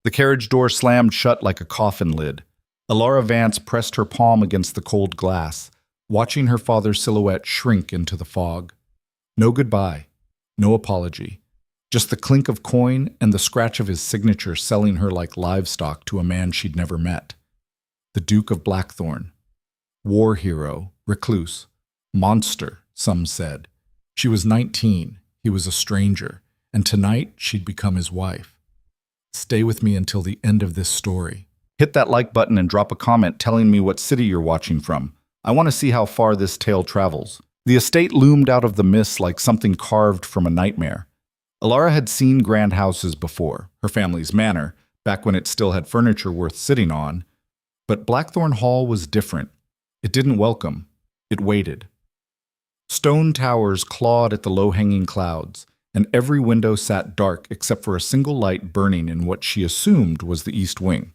The carriage door slammed shut like a coffin lid. Elara Vance pressed her palm against the cold glass, watching her father's silhouette shrink into the fog. No goodbye, no apology, just the clink of coin and the scratch of his signature selling her like livestock to a man she'd never met. The Duke of Blackthorn. War hero, recluse, monster, some said. She was 19, he was a stranger, and tonight she'd become his wife. Stay with me until the end of this story. Hit that like button and drop a comment telling me what city you're watching from. I want to see how far this tale travels. The estate loomed out of the mist like something carved from a nightmare. Elara had seen grand houses before, her family's manor, back when it still had furniture worth sitting on. But Blackthorn Hall was different. It didn't welcome. It waited. Stone towers clawed at the low-hanging clouds, and every window sat dark except for a single light burning in what she assumed was the east wing.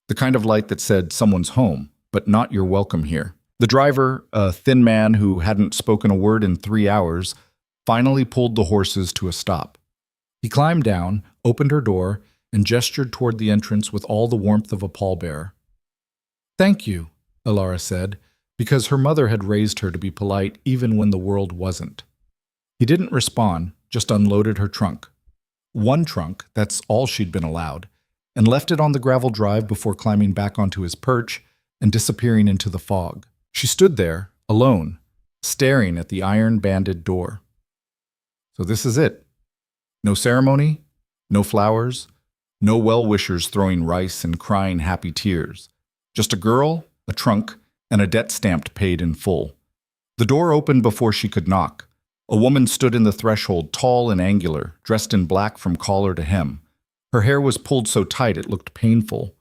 The kind of light that said someone's home, but not you're welcome here. The driver, a thin man who hadn't spoken a word in 3 hours, finally pulled the horses to a stop. He climbed down, opened her door, and gestured toward the entrance with all the warmth of a pallbearer. "Thank you," Elara said, because her mother had raised her to be polite even when the world wasn't. He didn't respond, just unloaded her trunk. One trunk, that's all she'd been allowed, and left it on the gravel drive before climbing back onto his perch and disappearing into the fog. She stood there, alone, staring at the iron-banded door. So this is it. No ceremony, no flowers, no well-wishers throwing rice and crying happy tears. Just a girl, a trunk, and a debt stamped paid in full. The door opened before she could knock. A woman stood in the threshold, tall and angular, dressed in black from collar to hem. Her hair was pulled so tight it looked painful.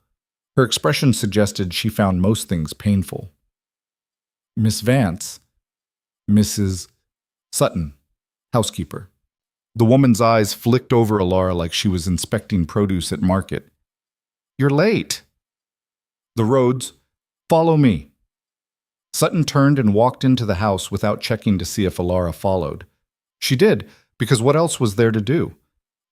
Her expression suggested she found most things painful. "Miss Vance." "Mrs. Sutton, housekeeper." The woman's eyes flicked over Elara like she was inspecting produce at market. "You're late." "The roads. Follow me." Sutton turned and walked into the house without checking to see if Elara followed. She did, because what else was there to do?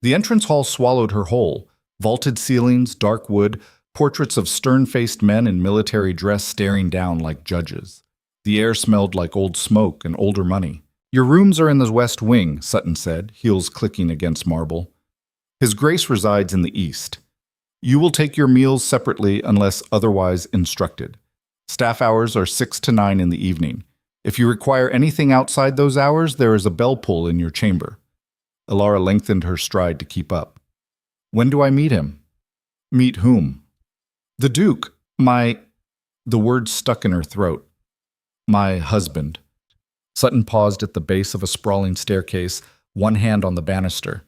The entrance hall swallowed her whole. Vaulted ceilings, dark wood, portraits of stern-faced men in military dress staring down like judges. The air smelled like old smoke and older money. "Your rooms are in the west wing," Sutton said, heels clicking against marble. "His Grace resides in the east. You will take your meals separately unless otherwise instructed. Staff hours are 6 to 9 in the evening. If you require anything outside those hours, there is a bell pull in your chamber." Elara lengthened her stride to keep up. "When do I meet him?" "Meet whom?" "The Duke. The word stuck in her throat. "My husband." Sutton paused at the base of a sprawling staircase, one hand on the banister.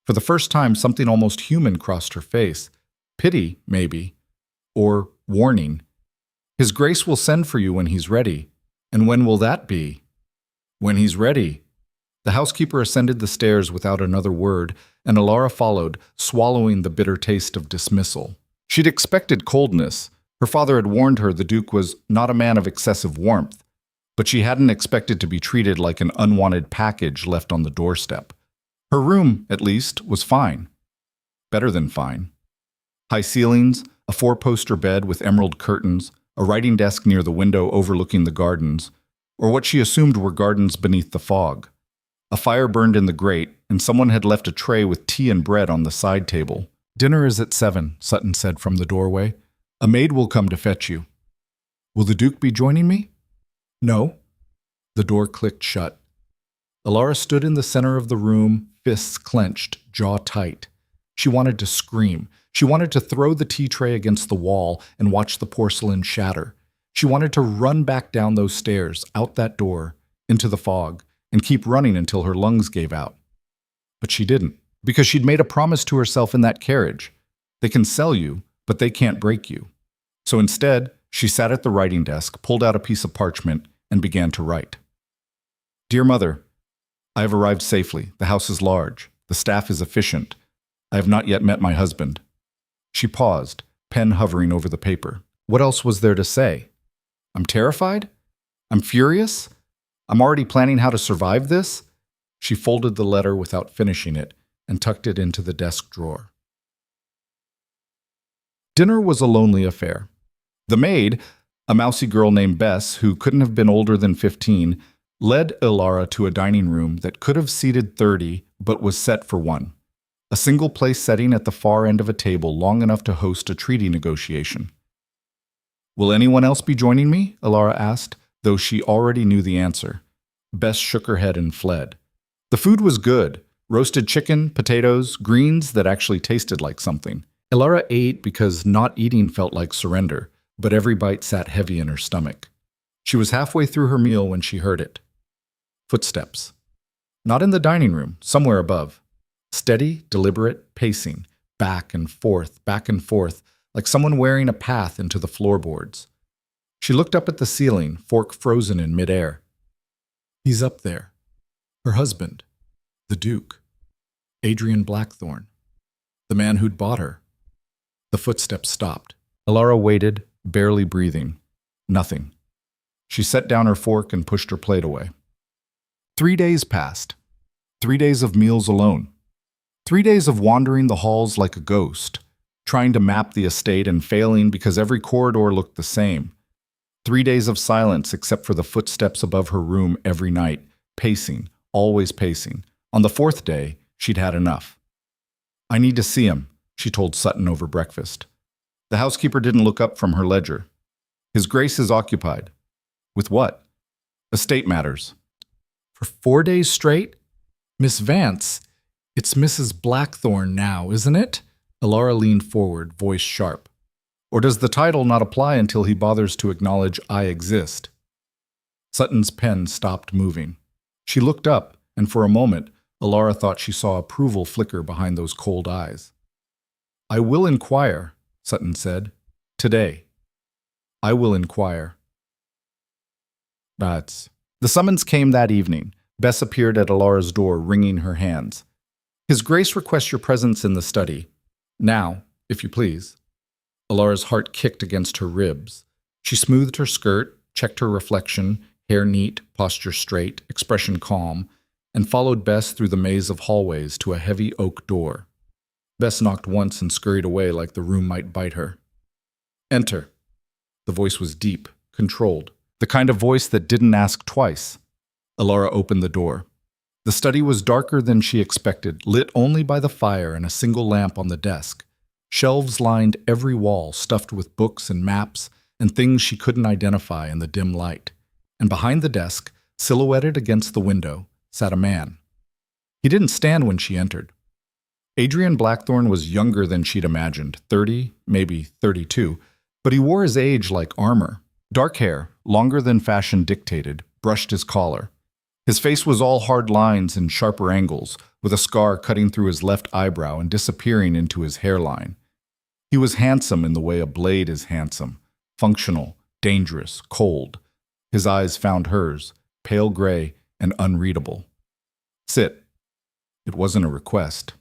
For the first time, something almost human crossed her face. Pity, maybe. Or warning. "His Grace will send for you when he's ready." "And when will that be?" "When he's ready." The housekeeper ascended the stairs without another word, and Elara followed, swallowing the bitter taste of dismissal. She'd expected coldness. Her father had warned her the Duke was not a man of excessive warmth, but she hadn't expected to be treated like an unwanted package left on the doorstep. Her room, at least, was fine. Better than fine. High ceilings, a 4-poster bed with emerald curtains, a writing desk near the window overlooking the gardens, or what she assumed were gardens beneath the fog. A fire burned in the grate, and someone had left a tray with tea and bread on the side table. "Dinner is at 7, Sutton said from the doorway. "A maid will come to fetch you." "Will the Duke be joining me?" "No." The door clicked shut. Elara stood in the center of the room, fists clenched, jaw tight. She wanted to scream. She wanted to throw the tea tray against the wall and watch the porcelain shatter. She wanted to run back down those stairs, out that door, into the fog, and keep running until her lungs gave out. But she didn't, because she'd made a promise to herself in that carriage. They can sell you, but they can't break you. So instead, she sat at the writing desk, pulled out a piece of parchment, and began to write. "Dear Mother, I have arrived safely. The house is large. The staff is efficient. I have not yet met my husband." She paused, pen hovering over the paper. What else was there to say? "I'm terrified? I'm furious? I'm already planning how to survive this?" She folded the letter without finishing it and tucked it into the desk drawer. Dinner was a lonely affair. The maid, a mousy girl named Bess, who couldn't have been older than 15, led Elara to a dining room that could have seated 30 but was set for one. A single-place setting at the far end of a table long enough to host a treaty negotiation. "Will anyone else be joining me?" Elara asked, though she already knew the answer. Bess shook her head and fled. The food was good. Roasted chicken, potatoes, greens that actually tasted like something. Elara ate because not eating felt like surrender, but every bite sat heavy in her stomach. She was halfway through her meal when she heard it. Footsteps. Not in the dining room, somewhere above. Steady, deliberate pacing, back and forth, like someone wearing a path into the floorboards. She looked up at the ceiling, fork frozen in midair. He's up there. Her husband. The Duke. Adrian Blackthorne. The man who'd bought her. The footsteps stopped. Elara waited, barely breathing. Nothing. She set down her fork and pushed her plate away. 3 days passed. 3 days of meals alone. 3 days of wandering the halls like a ghost, trying to map the estate and failing because every corridor looked the same. 3 days of silence except for the footsteps above her room every night, pacing, always pacing. On the 4th day, she'd had enough. "I need to see him," she told Sutton over breakfast. The housekeeper didn't look up from her ledger. "His Grace is occupied." "With what?" "Estate matters." "For 4 days straight? Miss Vance, it's Mrs. Blackthorne now, isn't it?" Elara leaned forward, voice sharp. "Or does the title not apply until he bothers to acknowledge I exist?" Sutton's pen stopped moving. She looked up, and for a moment, Elara thought she saw approval flicker behind those cold eyes. "I will inquire," Sutton said. "Today. I will inquire." But the summons came that evening. Bess appeared at Elara's door, wringing her hands. "His Grace requests your presence in the study. Now, if you please." Elara's heart kicked against her ribs. She smoothed her skirt, checked her reflection, hair neat, posture straight, expression calm, and followed Bess through the maze of hallways to a heavy oak door. Bess knocked once and scurried away like the room might bite her. "Enter." The voice was deep, controlled, the kind of voice that didn't ask twice. Elara opened the door. The study was darker than she expected, lit only by the fire and a single lamp on the desk. Shelves lined every wall, stuffed with books and maps and things she couldn't identify in the dim light. And behind the desk, silhouetted against the window, sat a man. He didn't stand when she entered. Adrian Blackthorne was younger than she'd imagined, 30, maybe 32, but he wore his age like armor. Dark hair, longer than fashion dictated, brushed his collar. His face was all hard lines and sharper angles, with a scar cutting through his left eyebrow and disappearing into his hairline. He was handsome in the way a blade is handsome, functional, dangerous, cold. His eyes found hers, pale gray and unreadable. "Sit." It wasn't a request.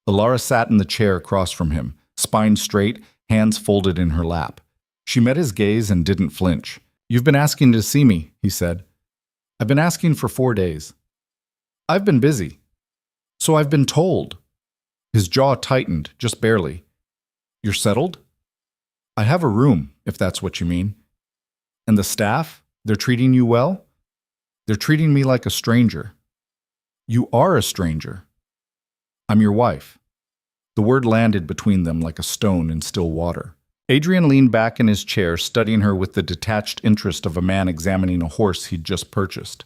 Elara sat in the chair across from him, spine straight, hands folded in her lap. She met his gaze and didn't flinch. "You've been asking to see me," he said. "I've been asking for 4 days. I've been busy. So I've been told." His jaw tightened, just barely. "You're settled?" "I have a room, if that's what you mean." "And the staff? They're treating you well?" "They're treating me like a stranger." "You are a stranger." "I'm your wife." The word landed between them like a stone in still water. Adrian leaned back in his chair, studying her with the detached interest of a man examining a horse he'd just purchased.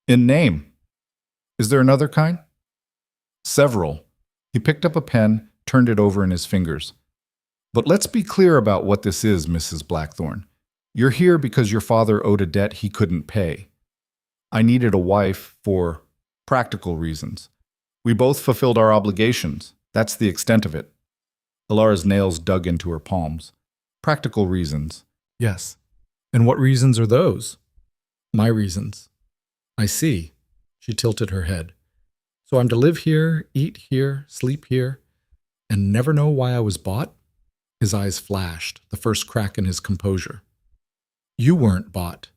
"In name. Is there another kind?" "Several." He picked up a pen, turned it over in his fingers. "But let's be clear about what this is, Mrs. Blackthorne. You're here because your father owed a debt he couldn't pay. I needed a wife for practical reasons. We both fulfilled our obligations. That's the extent of it." Elara's nails dug into her palms. "Practical reasons." "Yes. And what reasons are those?" "My reasons." "I see." She tilted her head. "So I'm to live here, eat here, sleep here, and never know why I was bought?" His eyes flashed, the first crack in his composure. "You weren't bought."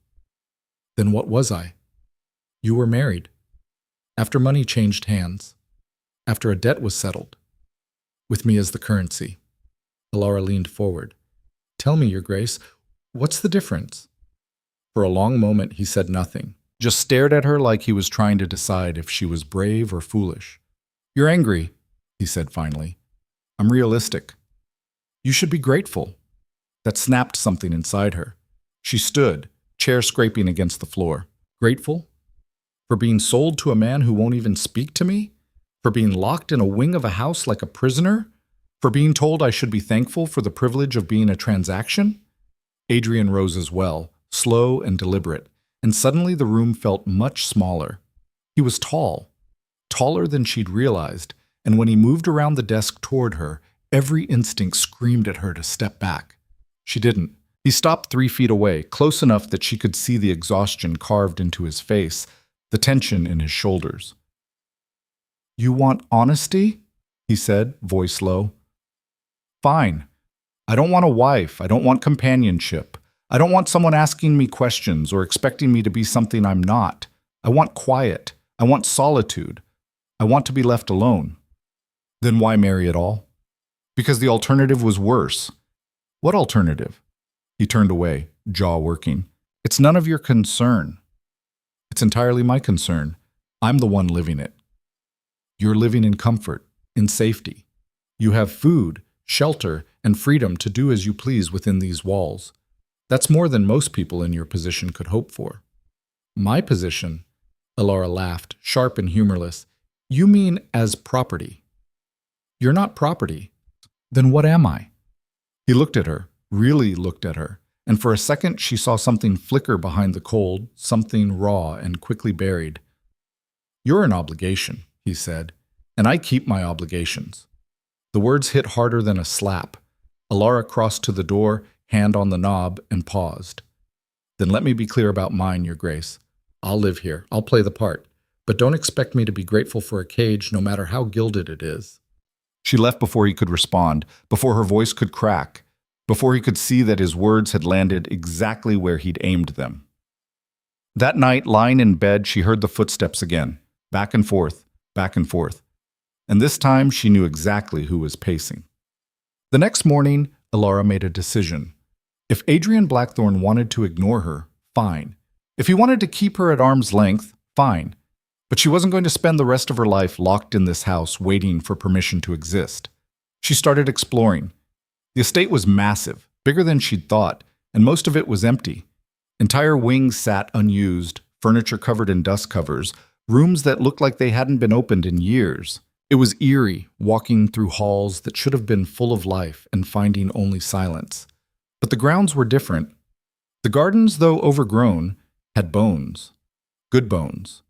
"Then what was I?" "You were married. After money changed hands. After a debt was settled. With me as the currency." Elara leaned forward. Tell me, Your Grace, what's the difference? For a long moment he said nothing, just stared at her like he was trying to decide if she was brave or foolish. You're angry, he said finally. I'm realistic. You should be grateful. That snapped something inside her. She stood, chair scraping against the floor. Grateful? For being sold to a man who won't even speak to me? For being locked in a wing of a house like a prisoner? For being told I should be thankful for the privilege of being a transaction? Adrian rose as well, slow and deliberate, and suddenly the room felt much smaller. He was tall, taller than she'd realized, and when he moved around the desk toward her, every instinct screamed at her to step back. She didn't. He stopped 3 feet away, close enough that she could see the exhaustion carved into his face, the tension in his shoulders. You want honesty? He said, voice low. Fine. I don't want a wife. I don't want companionship. I don't want someone asking me questions or expecting me to be something I'm not. I want quiet. I want solitude. I want to be left alone. Then why marry at all? Because the alternative was worse. What alternative? He turned away, jaw working. It's none of your concern. It's entirely my concern. I'm the one living it. You're living in comfort, in safety. You have food, shelter, and freedom to do as you please within these walls. That's more than most people in your position could hope for. My position? Elara laughed, sharp and humorless. You mean as property? You're not property. Then what am I? He looked at her, really looked at her, and for a second she saw something flicker behind the cold, something raw and quickly buried. You're an obligation, he said, and I keep my obligations. The words hit harder than a slap. Elara crossed to the door, hand on the knob, and paused. Then let me be clear about mine, Your Grace. I'll live here. I'll play the part. But don't expect me to be grateful for a cage, no matter how gilded it is. She left before he could respond, before her voice could crack, before he could see that his words had landed exactly where he'd aimed them. That night, lying in bed, she heard the footsteps again, back and forth, back and forth. And this time she knew exactly who was pacing. The next morning, Elara made a decision. If Adrian Blackthorne wanted to ignore her, fine. If he wanted to keep her at arm's length, fine. But she wasn't going to spend the rest of her life locked in this house waiting for permission to exist. She started exploring. The estate was massive, bigger than she'd thought, and most of it was empty. Entire wings sat unused, furniture covered in dust covers, rooms that looked like they hadn't been opened in years. It was eerie, walking through halls that should have been full of life and finding only silence. But the grounds were different. The gardens, though overgrown, had bones. Good bones.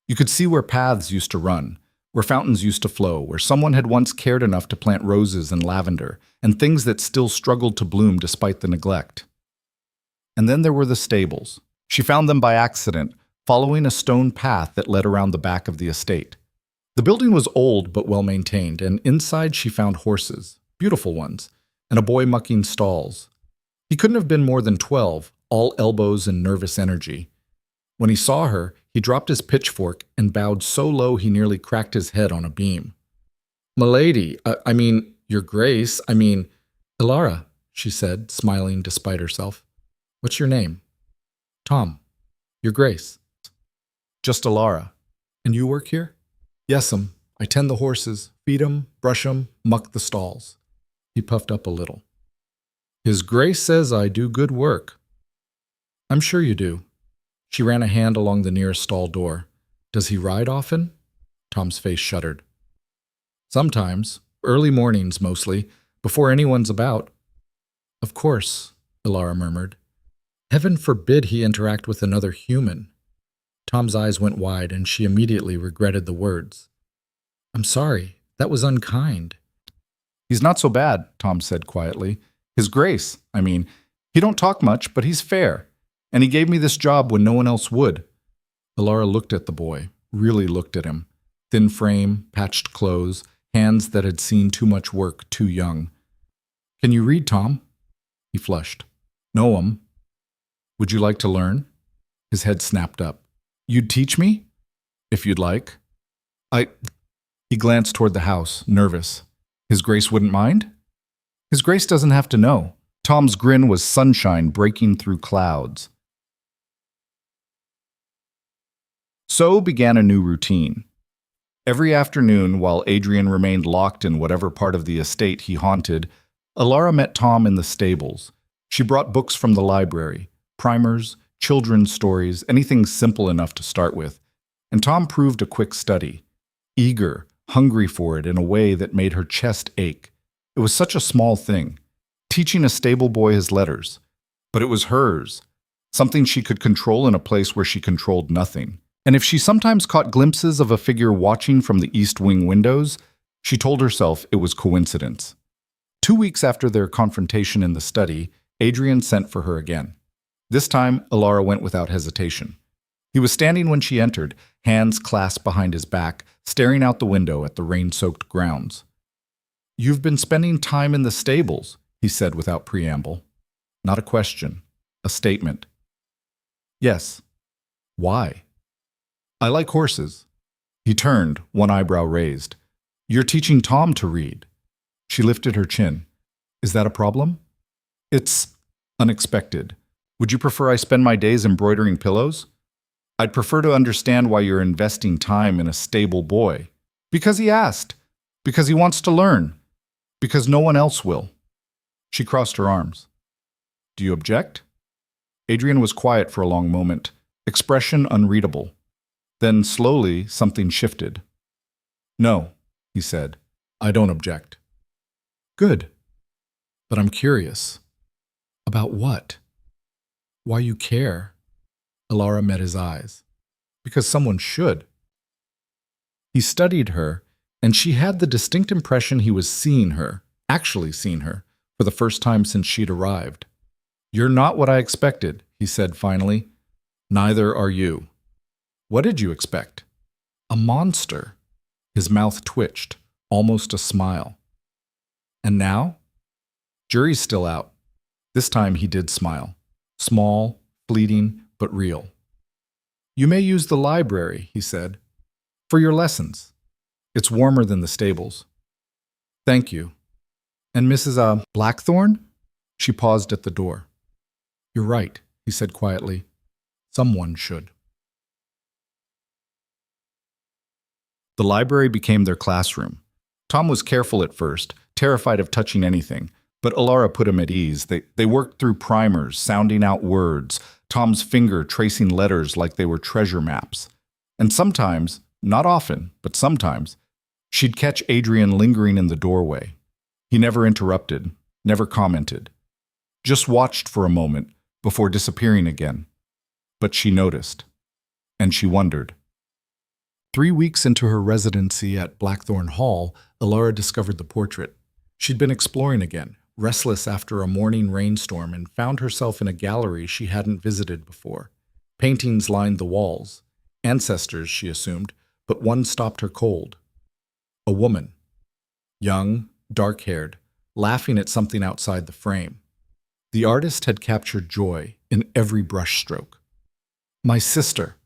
You could see where paths used to run, where fountains used to flow, where someone had once cared enough to plant roses and lavender, and things that still struggled to bloom despite the neglect. And then there were the stables. She found them by accident, following a stone path that led around the back of the estate. The building was old but well-maintained, and inside she found horses, beautiful ones, and a boy mucking stalls. He couldn't have been more than 12, all elbows and nervous energy. When he saw her, he dropped his pitchfork and bowed so low he nearly cracked his head on a beam. "Milady, Your Grace, Elara," she said, smiling despite herself. "What's your name?" "Tom. Your Grace." "Just Elara. And you work here?" "Yes'm. I tend the horses, feed 'em, brush 'em, muck the stalls." He puffed up a little. "His Grace says I do good work." "I'm sure you do." She ran a hand along the nearest stall door. "Does he ride often?" Tom's face shuddered. "Sometimes. Early mornings, mostly, before anyone's about." "Of course," Elara murmured. "Heaven forbid he interact with another human." Tom's eyes went wide, and she immediately regretted the words. "I'm sorry. That was unkind." "He's not so bad," Tom said quietly. "His Grace, he don't talk much, but he's fair. And he gave me this job when no one else would." Elara looked at the boy, really looked at him. Thin frame, patched clothes, hands that had seen too much work too young. "Can you read, Tom?" He flushed. "No, Would you like to learn?" His head snapped up. "You'd teach me?" "If you'd like." He glanced toward the house, nervous. "His Grace wouldn't mind?" His Grace doesn't have to know. Tom's grin was sunshine breaking through clouds. So began a new routine. Every afternoon, while Adrian remained locked in whatever part of the estate he haunted, Elara met Tom in the stables. She brought books from the library, primers, children's stories, anything simple enough to start with. And Tom proved a quick study, eager, hungry for it in a way that made her chest ache. It was such a small thing, teaching a stable boy his letters. But it was hers, something she could control in a place where she controlled nothing. And if she sometimes caught glimpses of a figure watching from the east wing windows, she told herself it was coincidence. 2 weeks after their confrontation in the study, Adrian sent for her again. This time, Elara went without hesitation. He was standing when she entered, hands clasped behind his back, staring out the window at the rain-soaked grounds. "You've been spending time in the stables," he said without preamble. Not a question, a statement. "Yes." "Why?" "I like horses." He turned, one eyebrow raised. "You're teaching Tom to read." She lifted her chin. "Is that a problem?" "It's unexpected. Would you prefer I spend my days embroidering pillows?" "I'd prefer to understand why you're investing time in a stable boy." "Because he asked. Because he wants to learn. Because no one else will." She crossed her arms. "Do you object?" Adrian was quiet for a long moment, expression unreadable. Then, slowly, something shifted. "No," he said. "I don't object." "Good. But I'm curious. About what? Why you care?" Elara met his eyes. "Because someone should." He studied her, and she had the distinct impression he was seeing her, actually seeing her, for the first time since she'd arrived. "You're not what I expected," he said finally. "Neither are you." "What did you expect?" "A monster." His mouth twitched, almost a smile. "And now?" "Jury's still out." This time he did smile. Small, fleeting, but real. "You may use the library," he said, "for your lessons. It's warmer than the stables." "Thank you." "And Mrs. Blackthorne?" She paused at the door. "You're right," he said quietly. "Someone should." The library became their classroom. Tom was careful at first, terrified of touching anything, but Elara put him at ease. They worked through primers, sounding out words, Tom's finger tracing letters like they were treasure maps. And sometimes, not often, but sometimes, she'd catch Adrian lingering in the doorway. He never interrupted, never commented. Just watched for a moment before disappearing again. But she noticed. And she wondered. 3 weeks into her residency at Blackthorn Hall, Elara discovered the portrait. She'd been exploring again, restless after a morning rainstorm, and found herself in a gallery she hadn't visited before. Paintings lined the walls. Ancestors, she assumed, but one stopped her cold. A woman. Young, dark-haired, laughing at something outside the frame. The artist had captured joy in every brushstroke. "My sister,"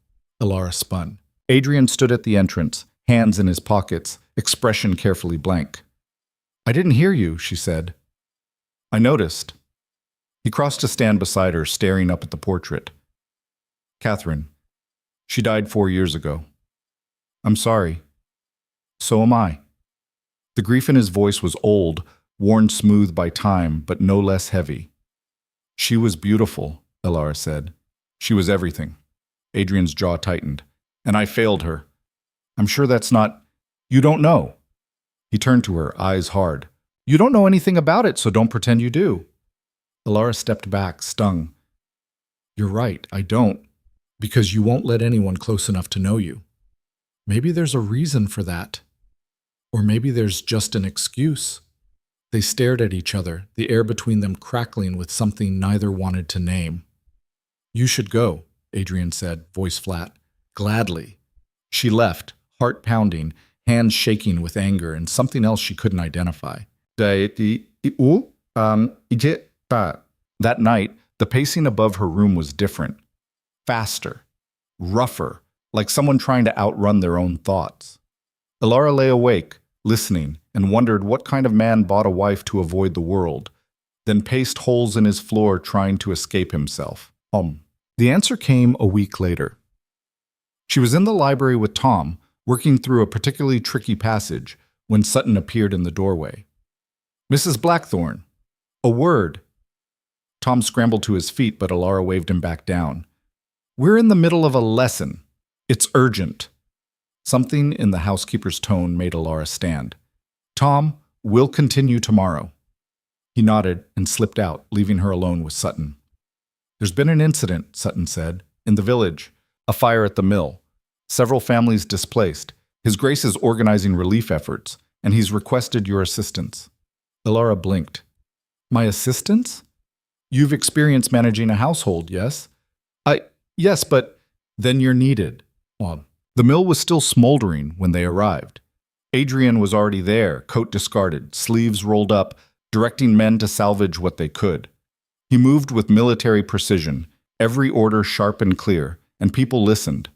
Elara spun. Adrian stood at the entrance, hands in his pockets, expression carefully blank. "I didn't hear you," she said. "I noticed." He crossed to stand beside her, staring up at the portrait. "Catherine. She died 4 years ago." "I'm sorry." "So am I." The grief in his voice was old, worn smooth by time, but no less heavy. "She was beautiful," Elara said. "She was everything." Adrian's jaw tightened. "And I failed her. I'm sure that's not—" "You don't know." He turned to her, eyes hard. "You don't know anything about it, so don't pretend you do." Elara stepped back, stung. "You're right, I don't. Because you won't let anyone close enough to know you. Maybe there's a reason for that. Or maybe there's just an excuse." They stared at each other, the air between them crackling with something neither wanted to name. "You should go," Adrian said, voice flat. "Gladly." She left, heart pounding, hands shaking with anger and something else she couldn't identify. That night, the pacing above her room was different. Faster. Rougher. Like someone trying to outrun their own thoughts. Elara lay awake, listening, and wondered what kind of man bought a wife to avoid the world, then paced holes in his floor trying to escape himself. The answer came a week later. She was in the library with Tom, working through a particularly tricky passage, when Sutton appeared in the doorway. "Mrs. Blackthorne, a word." Tom scrambled to his feet, but Elara waved him back down. "We're in the middle of a lesson. It's urgent." Something in the housekeeper's tone made Elara stand. "Tom, we'll continue tomorrow." He nodded and slipped out, leaving her alone with Sutton. "There's been an incident," Sutton said, "in the village. A fire at the mill. Several families displaced. His Grace is organizing relief efforts, and he's requested your assistance." Elara blinked. "My assistance? You've experience managing a household, yes?" Yes, but then you're needed." The mill was still smoldering when they arrived. Adrian was already there, coat discarded, sleeves rolled up, directing men to salvage what they could. He moved with military precision, every order sharp and clear, and people listened.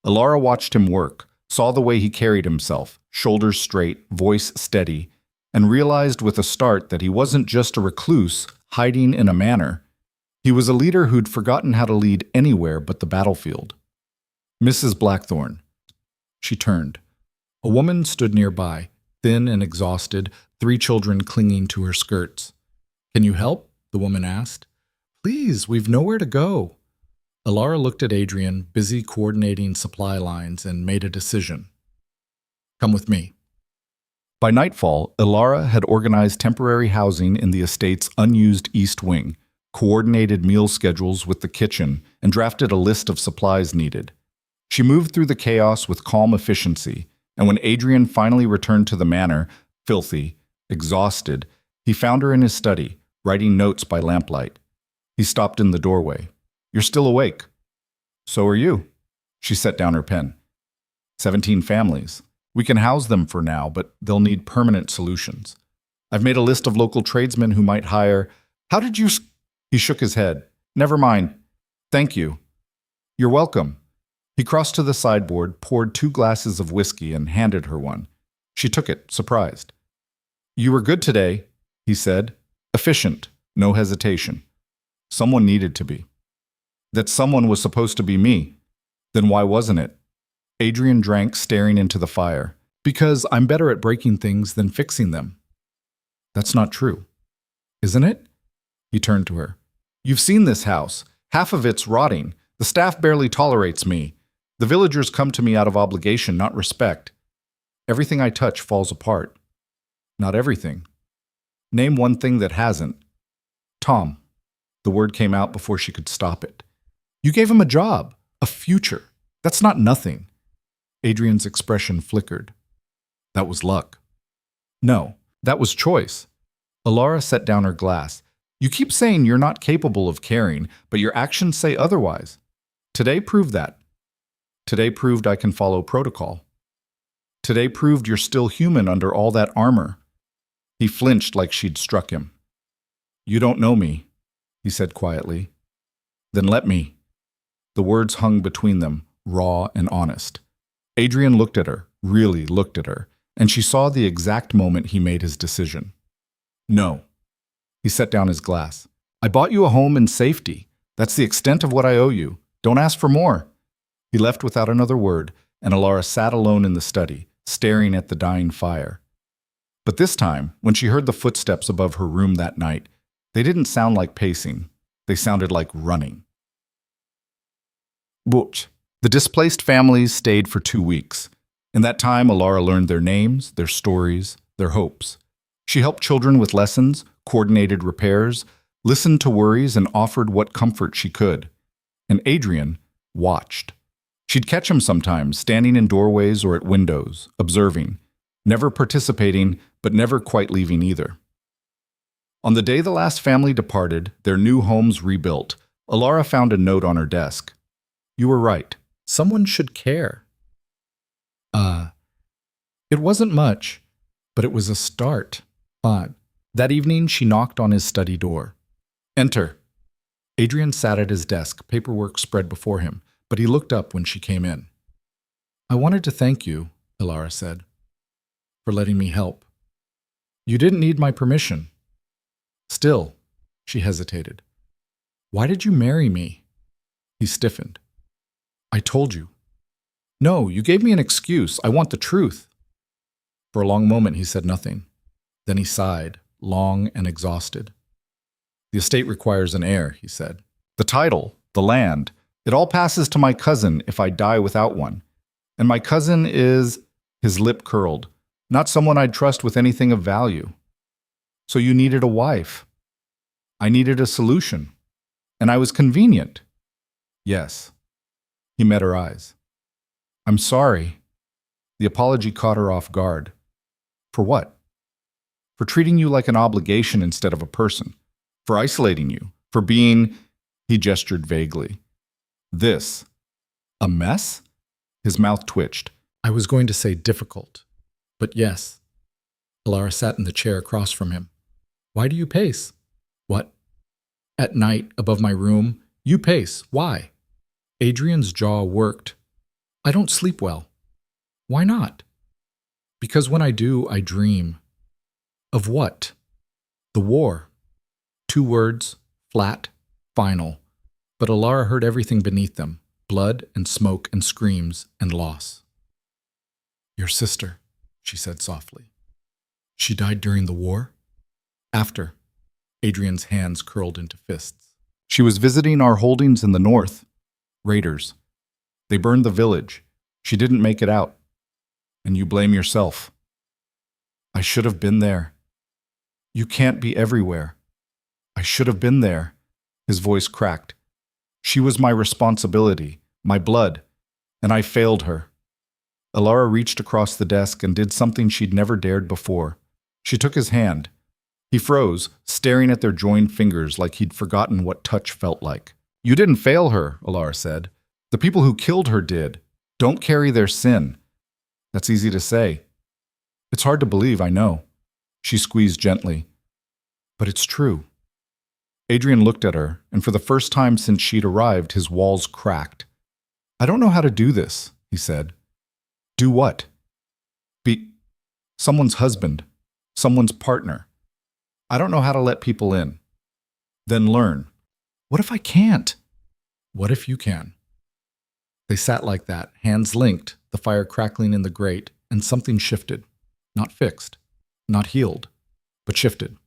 Elara watched him work, saw the way he carried himself, shoulders straight, voice steady, and realized with a start that he wasn't just a recluse hiding in a manor. He was a leader who'd forgotten how to lead anywhere but the battlefield. "Mrs. Blackthorne." She turned. A woman stood nearby, thin and exhausted, 3 children clinging to her skirts. "Can you help?" the woman asked. "Please, we've nowhere to go." Elara looked at Adrian, busy coordinating supply lines, and made a decision. "Come with me." By nightfall, Elara had organized temporary housing in the estate's unused east wing, coordinated meal schedules with the kitchen, and drafted a list of supplies needed. She moved through the chaos with calm efficiency, and when Adrian finally returned to the manor, filthy, exhausted, he found her in his study, writing notes by lamplight. He stopped in the doorway. "You're still awake." "So are you." She set down her pen. 17 families. We can house them for now, but they'll need permanent solutions. I've made a list of local tradesmen who might hire. How did you... He shook his head. "Never mind. Thank you." "You're welcome." He crossed to the sideboard, poured 2 glasses of whiskey, and handed her one. She took it, surprised. "You were good today," he said. "Efficient, no hesitation." Someone needed to be. That someone was supposed to be me. Then why wasn't it? Adrian drank, staring into the fire. "Because I'm better at breaking things than fixing them." "That's not true." "Isn't it?" He turned to her. "You've seen this house. Half of it's rotting. The staff barely tolerates me. The villagers come to me out of obligation, not respect. Everything I touch falls apart." "Not everything." "Name one thing that hasn't." "Tom." The word came out before she could stop it. "You gave him a job, a future. That's not nothing." Adrian's expression flickered. "That was luck." "No, that was choice." Elara set down her glass. "You keep saying you're not capable of caring, but your actions say otherwise. Today proved that. Today proved I can follow protocol. Today proved you're still human under all that armor." He flinched like she'd struck him. "You don't know me," he said quietly. "Then let me." The words hung between them, raw and honest. Adrian looked at her, really looked at her, and she saw the exact moment he made his decision. "No." He set down his glass. "I bought you a home in safety. That's the extent of what I owe you. Don't ask for more." He left without another word, and Elara sat alone in the study, staring at the dying fire. But this time, when she heard the footsteps above her room that night, they didn't sound like pacing. They sounded like running. But the displaced families stayed for 2 weeks. In that time, Elara learned their names, their stories, their hopes. She helped children with lessons, coordinated repairs, listened to worries, and offered what comfort she could. And Adrian watched. She'd catch him sometimes, standing in doorways or at windows, observing, never participating, but never quite leaving either. On the day the last family departed, their new homes rebuilt, Elara found a note on her desk. "You were right. Someone should care." It wasn't much, but it was a start. That evening, she knocked on his study door. "Enter." Adrian sat at his desk, paperwork spread before him, but he looked up when she came in. "I wanted to thank you," Elara said. for letting me help. You didn't need my permission. Still, she hesitated. Why did you marry me? He stiffened. I told you. No, you gave me an excuse. I want the truth. For a long moment, he said nothing. Then he sighed, long and exhausted. The estate requires an heir, he said. The title, the land, it all passes to my cousin if I die without one. And my cousin is, his lip curled, not someone I'd trust with anything of value. So you needed a wife. I needed a solution. And I was convenient. Yes. He met her eyes. I'm sorry. The apology caught her off guard. For what? For treating you like an obligation instead of a person. For isolating you. For being, he gestured vaguely. This. A mess? His mouth twitched. I was going to say difficult. But yes. Elara sat in the chair across from him. Why do you pace? What? At night, above my room, you pace. Why? Adrian's jaw worked. I don't sleep well. Why not? Because when I do, I dream. Of what? The war. 2 words, flat, final. But Elara heard everything beneath them, blood and smoke and screams and loss. Your sister, she said softly. She died during the war? After. Adrian's hands curled into fists. She was visiting our holdings in the north. Raiders. They burned the village. She didn't make it out. And you blame yourself. I should have been there. You can't be everywhere. I should have been there. His voice cracked. She was my responsibility, my blood, and I failed her. Elara reached across the desk and did something she'd never dared before. She took his hand. He froze, staring at their joined fingers like he'd forgotten what touch felt like. You didn't fail her, Elara said. The people who killed her did. Don't carry their sin. That's easy to say. It's hard to believe, I know. She squeezed gently. But it's true. Adrian looked at her, and for the first time since she'd arrived, his walls cracked. I don't know how to do this, he said. Do what? Be someone's husband, someone's partner. I don't know how to let people in. Then learn. What if I can't? What if you can? They sat like that, hands linked, the fire crackling in the grate, and something shifted. Not fixed, not healed, but shifted.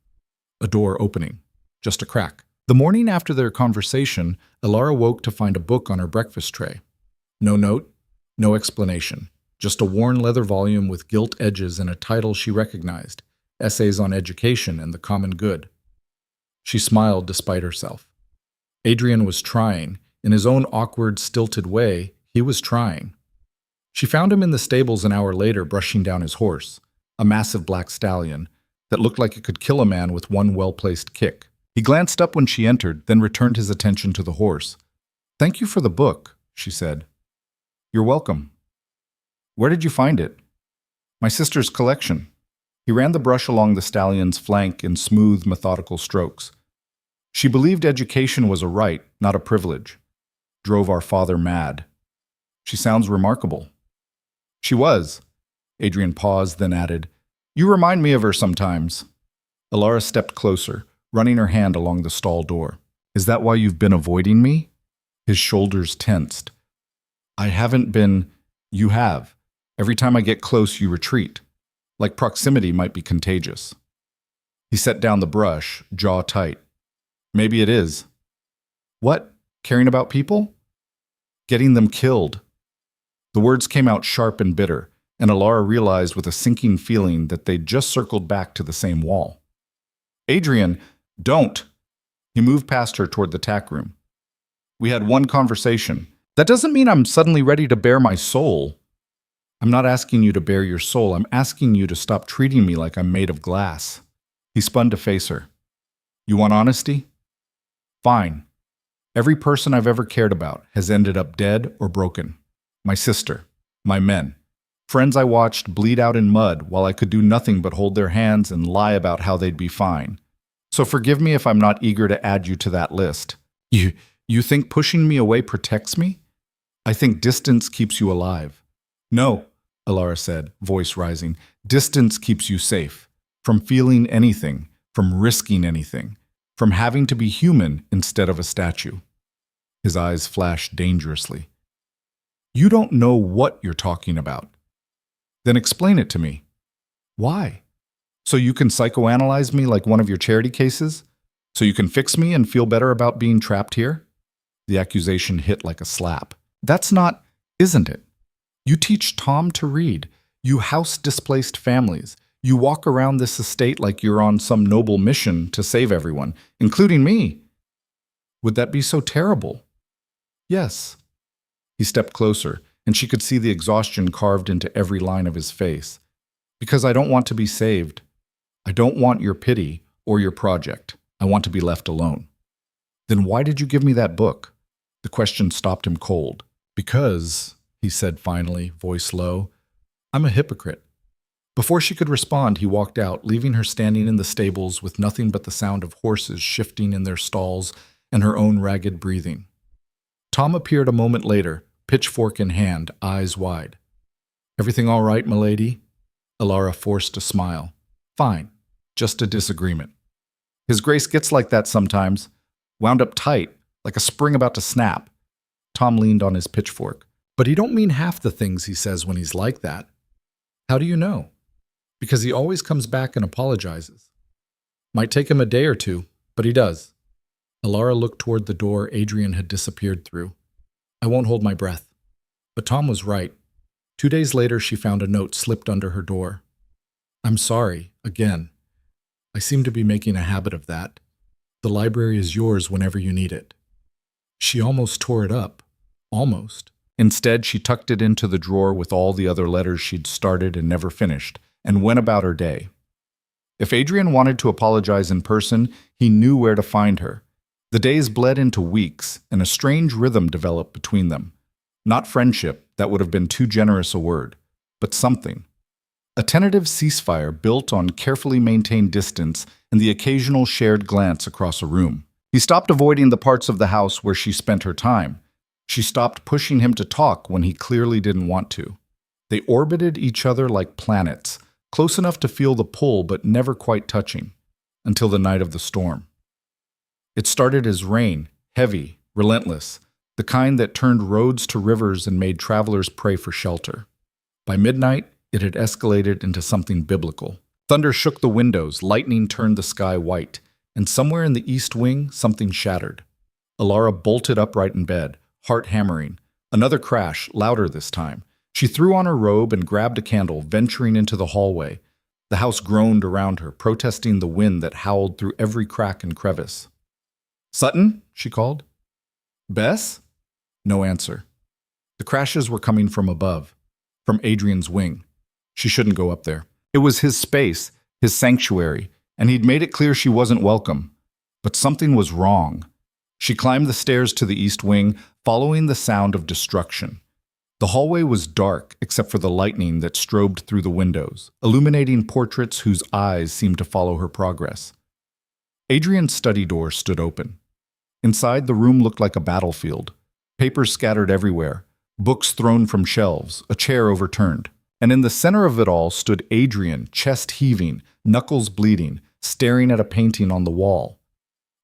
A door opening, just a crack. The morning after their conversation, Elara woke to find a book on her breakfast tray. No note, no explanation, just a worn leather volume with gilt edges and a title she recognized, Essays on Education and the Common Good. She smiled despite herself. Adrian was trying. In his own awkward, stilted way, he was trying. She found him in the stables an hour later brushing down his horse, a massive black stallion that looked like it could kill a man with one well-placed kick. He glanced up when she entered, then returned his attention to the horse. Thank you for the book, she said. You're welcome. Where did you find it? My sister's collection. He ran the brush along the stallion's flank in smooth, methodical strokes. She believed education was a right, not a privilege. Drove our father mad. She sounds remarkable. She was. Adrian paused, then added, You remind me of her sometimes. Elara stepped closer, running her hand along the stall door. Is that why you've been avoiding me? His shoulders tensed. I haven't been. You have. Every time I get close, you retreat. Like proximity might be contagious. He set down the brush, jaw tight. Maybe it is. What? Caring about people? Getting them killed. The words came out sharp and bitter, and Elara realized with a sinking feeling that they'd just circled back to the same wall. Adrian, don't! He moved past her toward the tack room. We had one conversation. That doesn't mean I'm suddenly ready to bare my soul. I'm not asking you to bare your soul. I'm asking you to stop treating me like I'm made of glass. He spun to face her. You want honesty? Fine. Every person I've ever cared about has ended up dead or broken. My sister, my men, friends I watched bleed out in mud while I could do nothing but hold their hands and lie about how they'd be fine. So forgive me if I'm not eager to add you to that list. You think pushing me away protects me? I think distance keeps you alive. No, Elara said, voice rising. Distance keeps you safe. From feeling anything, from risking anything, from having to be human instead of a statue. His eyes flashed dangerously. You don't know what you're talking about. Then explain it to me. Why? So you can psychoanalyze me like one of your charity cases? So you can fix me and feel better about being trapped here? The accusation hit like a slap. That's not, isn't it? You teach Tom to read. You house displaced families. You walk around this estate like you're on some noble mission to save everyone, including me. Would that be so terrible? Yes. He stepped closer, and she could see the exhaustion carved into every line of his face. Because I don't want to be saved. I don't want your pity or your project. I want to be left alone. Then why did you give me that book? The question stopped him cold. Because, he said finally, voice low, I'm a hypocrite. Before she could respond, he walked out, leaving her standing in the stables with nothing but the sound of horses shifting in their stalls and her own ragged breathing. Tom appeared a moment later, pitchfork in hand, eyes wide. Everything all right, milady? Elara forced a smile. Fine, just a disagreement. His Grace gets like that sometimes, wound up tight, like a spring about to snap. Tom leaned on his pitchfork. But he don't mean half the things he says when he's like that. How do you know? Because he always comes back and apologizes. Might take him a day or two, but he does. Elara looked toward the door Adrian had disappeared through. I won't hold my breath. But Tom was right. 2 days later, she found a note slipped under her door. I'm sorry, again. I seem to be making a habit of that. The library is yours whenever you need it. She almost tore it up. Almost. Instead, she tucked it into the drawer with all the other letters she'd started and never finished, and went about her day. If Adrian wanted to apologize in person, he knew where to find her. The days bled into weeks, and a strange rhythm developed between them. Not friendship, that would have been too generous a word, but something. A tentative ceasefire built on carefully maintained distance and the occasional shared glance across a room. He stopped avoiding the parts of the house where she spent her time. She stopped pushing him to talk when he clearly didn't want to. They orbited each other like planets, close enough to feel the pull but never quite touching, until the night of the storm. It started as rain, heavy, relentless, the kind that turned roads to rivers and made travelers pray for shelter. By midnight, it had escalated into something biblical. Thunder shook the windows, lightning turned the sky white, and somewhere in the east wing, something shattered. Elara bolted upright in bed, heart hammering. Another crash, louder this time. She threw on her robe and grabbed a candle, venturing into the hallway. The house groaned around her, protesting the wind that howled through every crack and crevice. Sutton? She called. Bess? No answer. The crashes were coming from above, from Adrian's wing. She shouldn't go up there. It was his space, his sanctuary, and he'd made it clear she wasn't welcome. But something was wrong. She climbed the stairs to the east wing, following the sound of destruction. The hallway was dark except for the lightning that strobed through the windows, illuminating portraits whose eyes seemed to follow her progress. Adrian's study door stood open. Inside, the room looked like a battlefield. Papers scattered everywhere, books thrown from shelves, a chair overturned. And in the center of it all stood Adrian, chest heaving, knuckles bleeding, staring at a painting on the wall.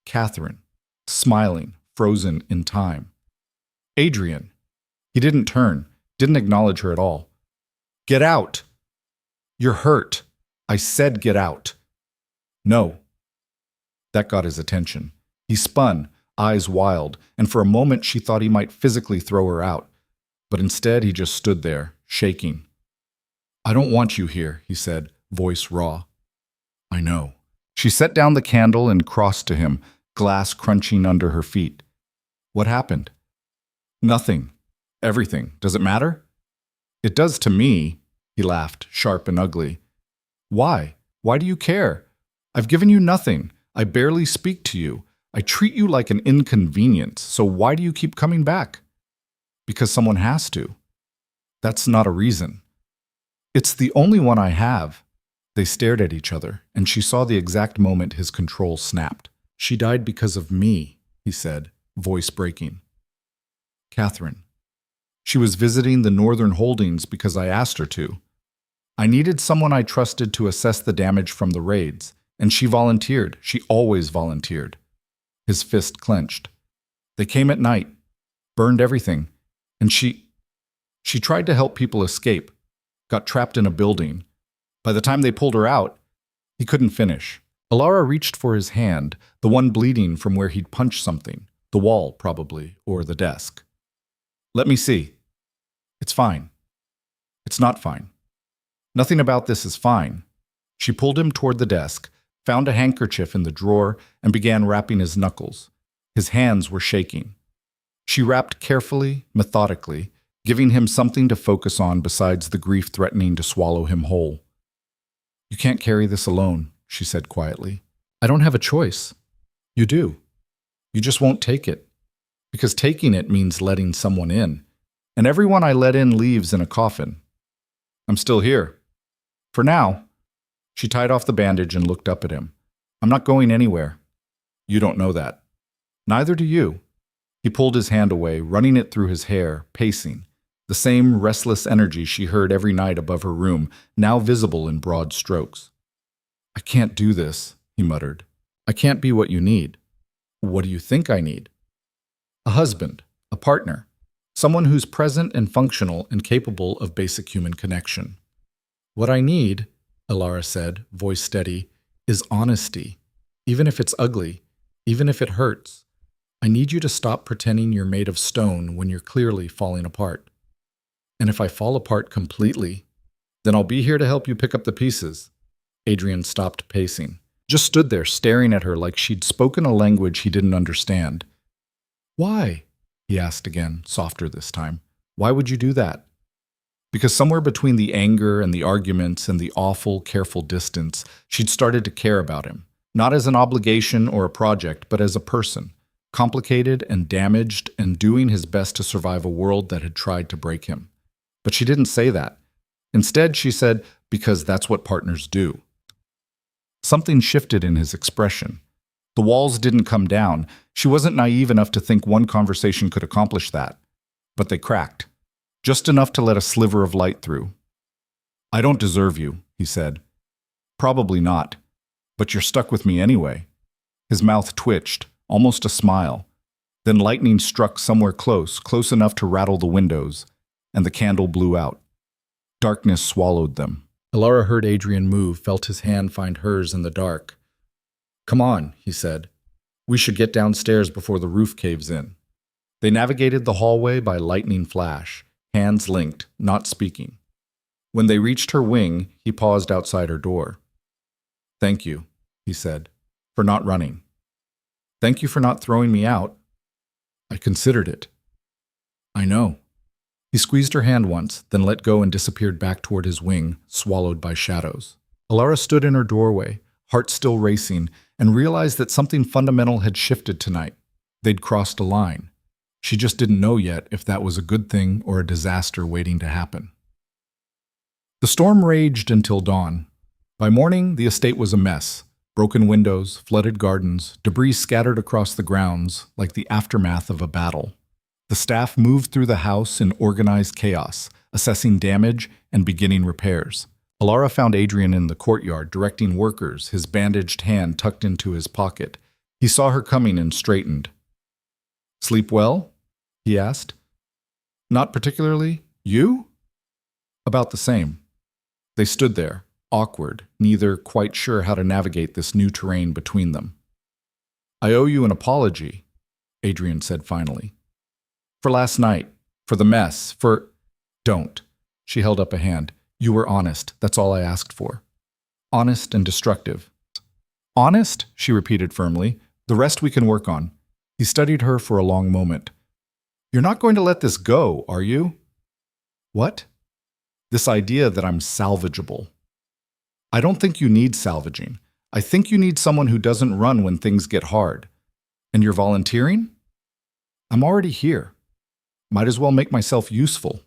Catherine, smiling, frozen in time. Adrian. He didn't turn, didn't acknowledge her at all. Get out! You're hurt. I said get out. No. That got his attention. He spun, eyes wild, and for a moment she thought he might physically throw her out. But instead he just stood there, shaking. I don't want you here, he said, voice raw. I know. She set down the candle and crossed to him, glass crunching under her feet. What happened? Nothing. Everything. Does it matter? It does to me, he laughed, sharp and ugly. Why? Why do you care? I've given you nothing. I barely speak to you. I treat you like an inconvenience, so why do you keep coming back? Because someone has to. That's not a reason. It's the only one I have. They stared at each other, and she saw the exact moment his control snapped. She died because of me, he said, voice breaking. Catherine. She was visiting the Northern Holdings because I asked her to. I needed someone I trusted to assess the damage from the raids, and she volunteered. She always volunteered. His fist clenched. They came at night, burned everything, and she tried to help people escape, got trapped in a building. By the time they pulled her out, he couldn't finish. Elara reached for his hand, the one bleeding from where he'd punched something, the wall probably, or the desk. Let me see. It's fine. It's not fine. Nothing about this is fine. She pulled him toward the desk, found a handkerchief in the drawer, and began wrapping his knuckles. His hands were shaking. She wrapped carefully, methodically, giving him something to focus on besides the grief threatening to swallow him whole. You can't carry this alone, she said quietly. I don't have a choice. You do. You just won't take it. Because taking it means letting someone in. And everyone I let in leaves in a coffin. I'm still here. For now. She tied off the bandage and looked up at him. I'm not going anywhere. You don't know that. Neither do you. He pulled his hand away, running it through his hair, pacing. The same restless energy she heard every night above her room, now visible in broad strokes. I can't do this, he muttered. I can't be what you need. What do you think I need? A husband, a partner, someone who's present and functional and capable of basic human connection. What I need, Elara said, voice steady, is honesty. Even if it's ugly, even if it hurts. I need you to stop pretending you're made of stone when you're clearly falling apart. And if I fall apart completely, then I'll be here to help you pick up the pieces. Adrian stopped pacing, just stood there staring at her like she'd spoken a language he didn't understand. Why? He asked again, softer this time. Why would you do that? Because somewhere between the anger and the arguments and the awful, careful distance, she'd started to care about him, not as an obligation or a project, but as a person, complicated and damaged and doing his best to survive a world that had tried to break him. But she didn't say that. Instead, she said, because that's what partners do. Something shifted in his expression. The walls didn't come down. She wasn't naive enough to think one conversation could accomplish that. But they cracked. Just enough to let a sliver of light through. I don't deserve you, he said. Probably not. But you're stuck with me anyway. His mouth twitched, almost a smile. Then lightning struck somewhere close enough to rattle the windows, and the candle blew out. Darkness swallowed them. Elara heard Adrian move, felt his hand find hers in the dark. Come on, he said. We should get downstairs before the roof caves in. They navigated the hallway by lightning flash, hands linked, not speaking. When they reached her wing, he paused outside her door. Thank you, he said, for not running. Thank you for not throwing me out. I considered it. I know. He squeezed her hand once, then let go and disappeared back toward his wing, swallowed by shadows. Elara stood in her doorway, heart still racing, and realized that something fundamental had shifted tonight. They'd crossed a line. She just didn't know yet if that was a good thing or a disaster waiting to happen. The storm raged until dawn. By morning, the estate was a mess. Broken windows, flooded gardens, debris scattered across the grounds like the aftermath of a battle. The staff moved through the house in organized chaos, assessing damage and beginning repairs. Elara found Adrian in the courtyard, directing workers, his bandaged hand tucked into his pocket. He saw her coming and straightened. Sleep well? He asked. Not particularly. You? About the same. They stood there, awkward, neither quite sure how to navigate this new terrain between them. I owe you an apology, Adrian said finally. For last night, for the mess, for… Don't. She held up a hand. You were honest, that's all I asked for. Honest and destructive. Honest, she repeated firmly. The rest we can work on. He studied her for a long moment. You're not going to let this go, are you? What? This idea that I'm salvageable. I don't think you need salvaging. I think you need someone who doesn't run when things get hard. And you're volunteering? I'm already here. Might as well make myself useful.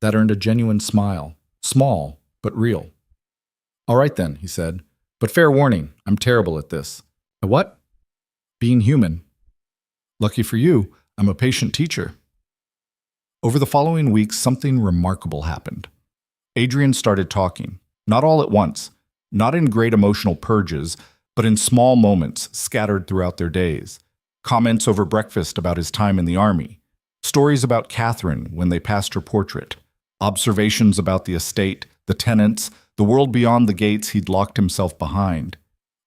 That earned a genuine smile. Small, but real. All right then, he said. But fair warning, I'm terrible at this. At what? Being human. Lucky for you, I'm a patient teacher. Over the following weeks, something remarkable happened. Adrian started talking, not all at once, not in great emotional purges, but in small moments scattered throughout their days. Comments over breakfast about his time in the army, stories about Catherine when they passed her portrait, observations about the estate, the tenants, the world beyond the gates he'd locked himself behind.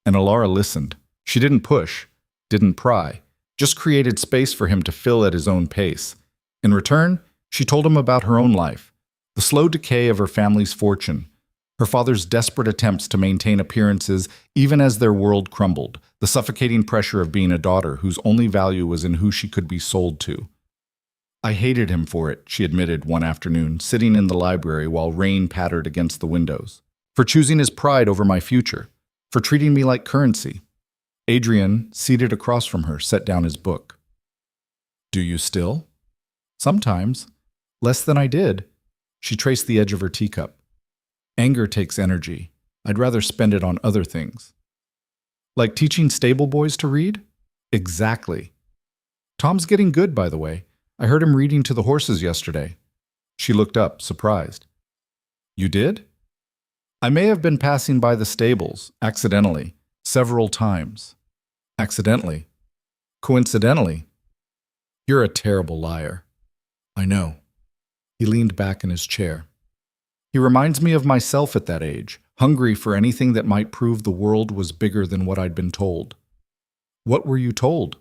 And Elara listened. She didn't push, didn't pry, just created space for him to fill at his own pace. In return, she told him about her own life, the slow decay of her family's fortune, her father's desperate attempts to maintain appearances even as their world crumbled, the suffocating pressure of being a daughter whose only value was in who she could be sold to. I hated him for it, she admitted one afternoon, sitting in the library while rain pattered against the windows, for choosing his pride over my future, for treating me like currency. Adrian, seated across from her, set down his book. Do you still? Sometimes. Less than I did. She traced the edge of her teacup. Anger takes energy. I'd rather spend it on other things. Like teaching stable boys to read? Exactly. Tom's getting good, by the way. I heard him reading to the horses yesterday. She looked up, surprised. You did? I may have been passing by the stables, accidentally, several times. Accidentally. Coincidentally. You're a terrible liar. I know. He leaned back in his chair. He reminds me of myself at that age, hungry for anything that might prove the world was bigger than what I'd been told. What were you told?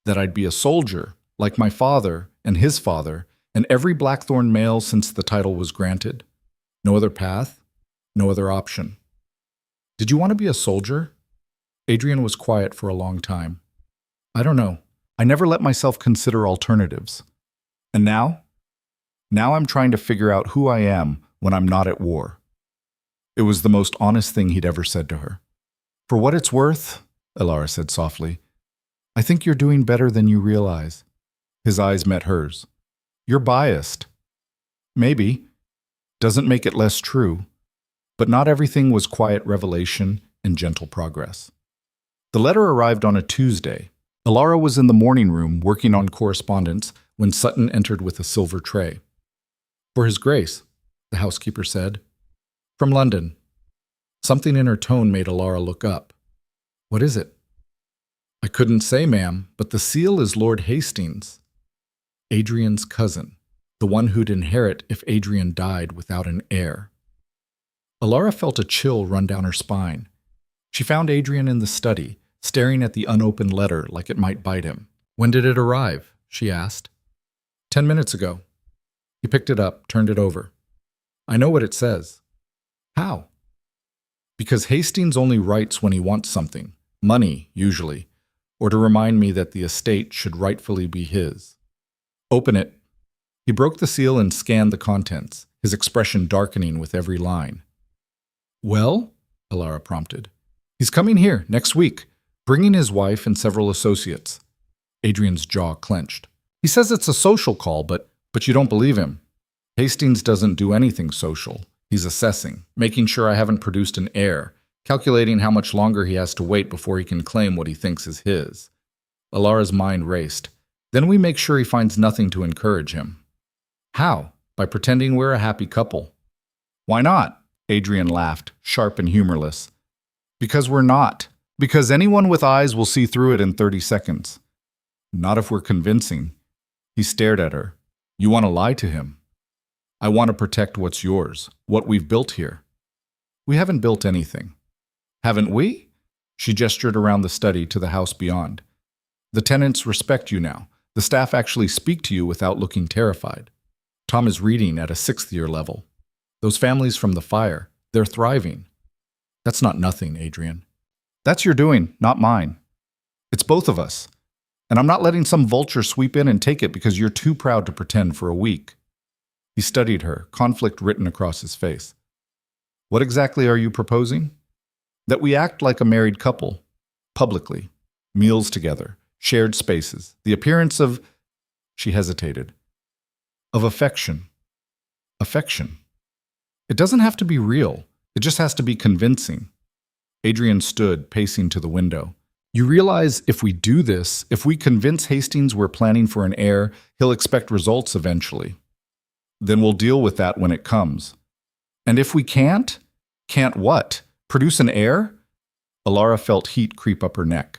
That I'd be a soldier, like my father and his father, and every Blackthorn male since the title was granted. No other path, no other option. Did you want to be a soldier? Adrian was quiet for a long time. I don't know. I never let myself consider alternatives. And now? Now I'm trying to figure out who I am when I'm not at war. It was the most honest thing he'd ever said to her. For what it's worth, Elara said softly, I think you're doing better than you realize. His eyes met hers. You're biased. Maybe. Doesn't make it less true. But not everything was quiet revelation and gentle progress. The letter arrived on a Tuesday. Elara was in the morning room working on correspondence when Sutton entered with a silver tray. For His Grace, the housekeeper said. From London. Something in her tone made Elara look up. What is it? I couldn't say, ma'am, but the seal is Lord Hastings. Adrian's cousin, the one who'd inherit if Adrian died without an heir. Elara felt a chill run down her spine. She found Adrian in the study, staring at the unopened letter like it might bite him. When did it arrive? She asked. 10 minutes ago. He picked it up, turned it over. I know what it says. How? Because Hastings only writes when he wants something, money, usually, or to remind me that the estate should rightfully be his. Open it. He broke the seal and scanned the contents, his expression darkening with every line. Well? Elara prompted. He's coming here next week, bringing his wife and several associates. Adrian's jaw clenched. He says it's a social call, but you don't believe him. Hastings doesn't do anything social. He's assessing, making sure I haven't produced an heir, calculating how much longer he has to wait before he can claim what he thinks is his. Elara's mind raced. Then we make sure he finds nothing to encourage him. How? By pretending we're a happy couple. Why not? Adrian laughed, sharp and humorless. Because we're not. Because anyone with eyes will see through it in 30 seconds. Not if we're convincing. He stared at her. You want to lie to him. I want to protect what's yours, what we've built here. We haven't built anything. Haven't we? She gestured around the study to the house beyond. The tenants respect you now. The staff actually speak to you without looking terrified. Tom is reading at a 6th-year level. Those families from the fire, they're thriving. That's not nothing, Adrian. That's your doing, not mine. It's both of us. And I'm not letting some vulture sweep in and take it because you're too proud to pretend for a week. He studied her, conflict written across his face. What exactly are you proposing? That we act like a married couple, publicly, meals together, shared spaces, the appearance of, she hesitated, of affection. Affection. It doesn't have to be real. It just has to be convincing. Adrian stood, pacing to the window. You realize if we do this, if we convince Hastings we're planning for an heir, he'll expect results eventually. Then we'll deal with that when it comes. And if we can't? Can't what? Produce an heir? Elara felt heat creep up her neck.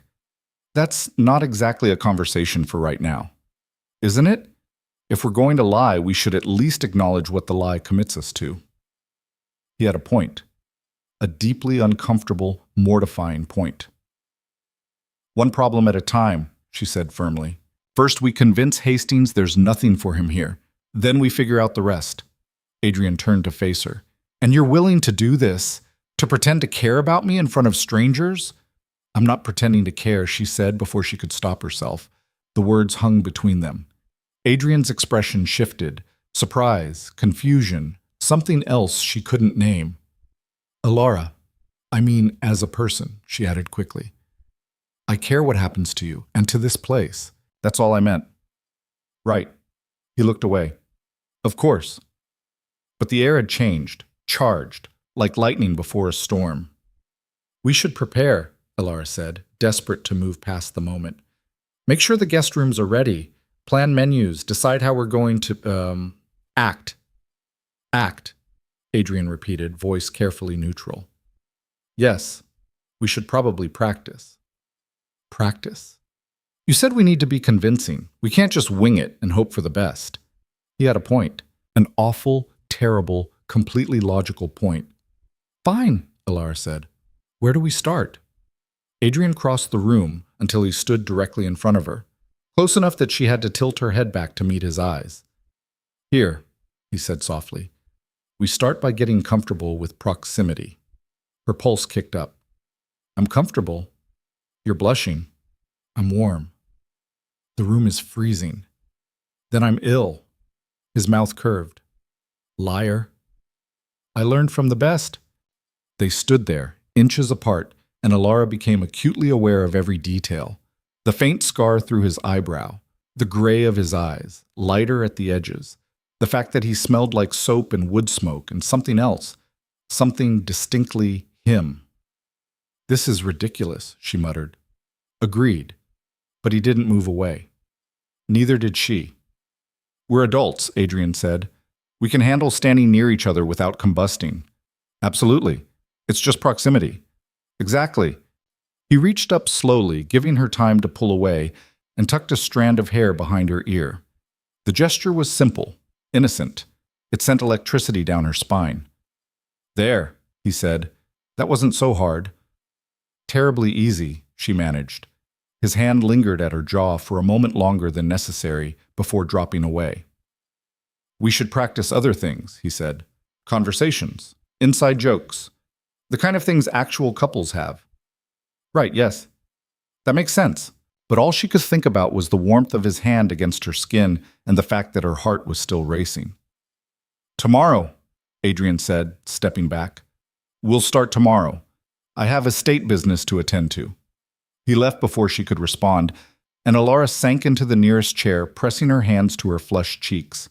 That's not exactly a conversation for right now. Isn't it? If we're going to lie, we should at least acknowledge what the lie commits us to. He had a point. A deeply uncomfortable, mortifying point. One problem at a time, she said firmly. First, we convince Hastings there's nothing for him here. Then we figure out the rest. Adrian turned to face her. And you're willing to do this? To pretend to care about me in front of strangers? I'm not pretending to care, she said before she could stop herself. The words hung between them. Adrian's expression shifted. Surprise, confusion, something else she couldn't name. Elara, I mean as a person, she added quickly. I care what happens to you, and to this place. That's all I meant. Right. He looked away. Of course. But the air had changed, charged, like lightning before a storm. We should prepare, Elara said, desperate to move past the moment. Make sure the guest rooms are ready. Plan menus. Decide how we're going to, act. Act, Adrian repeated, voice carefully neutral. Yes, we should probably practice. Practice? You said we need to be convincing. We can't just wing it and hope for the best. He had a point. An awful, terrible, completely logical point. Fine, Elara said. Where do we start? Adrian crossed the room until he stood directly in front of her, close enough that she had to tilt her head back to meet his eyes. Here, he said softly. We start by getting comfortable with proximity. Her pulse kicked up. I'm comfortable. You're blushing. I'm warm. The room is freezing. Then I'm ill. His mouth curved. Liar. I learned from the best. They stood there, inches apart, and Elara became acutely aware of every detail. The faint scar through his eyebrow, the gray of his eyes, lighter at the edges, the fact that he smelled like soap and wood smoke and something else, something distinctly him. This is ridiculous, she muttered. Agreed. But he didn't move away. Neither did she. We're adults, Adrian said. We can handle standing near each other without combusting. Absolutely. It's just proximity. Exactly. He reached up slowly, giving her time to pull away, and tucked a strand of hair behind her ear. The gesture was simple, innocent. It sent electricity down her spine. There, he said. That wasn't so hard. Terribly easy, she managed. His hand lingered at her jaw for a moment longer than necessary before dropping away. We should practice other things, he said. Conversations, inside jokes, the kind of things actual couples have. Right, yes. That makes sense. But all she could think about was the warmth of his hand against her skin and the fact that her heart was still racing. Tomorrow, Adrian said, stepping back. We'll start tomorrow. I have estate business to attend to. He left before she could respond, and Elara sank into the nearest chair, pressing her hands to her flushed cheeks.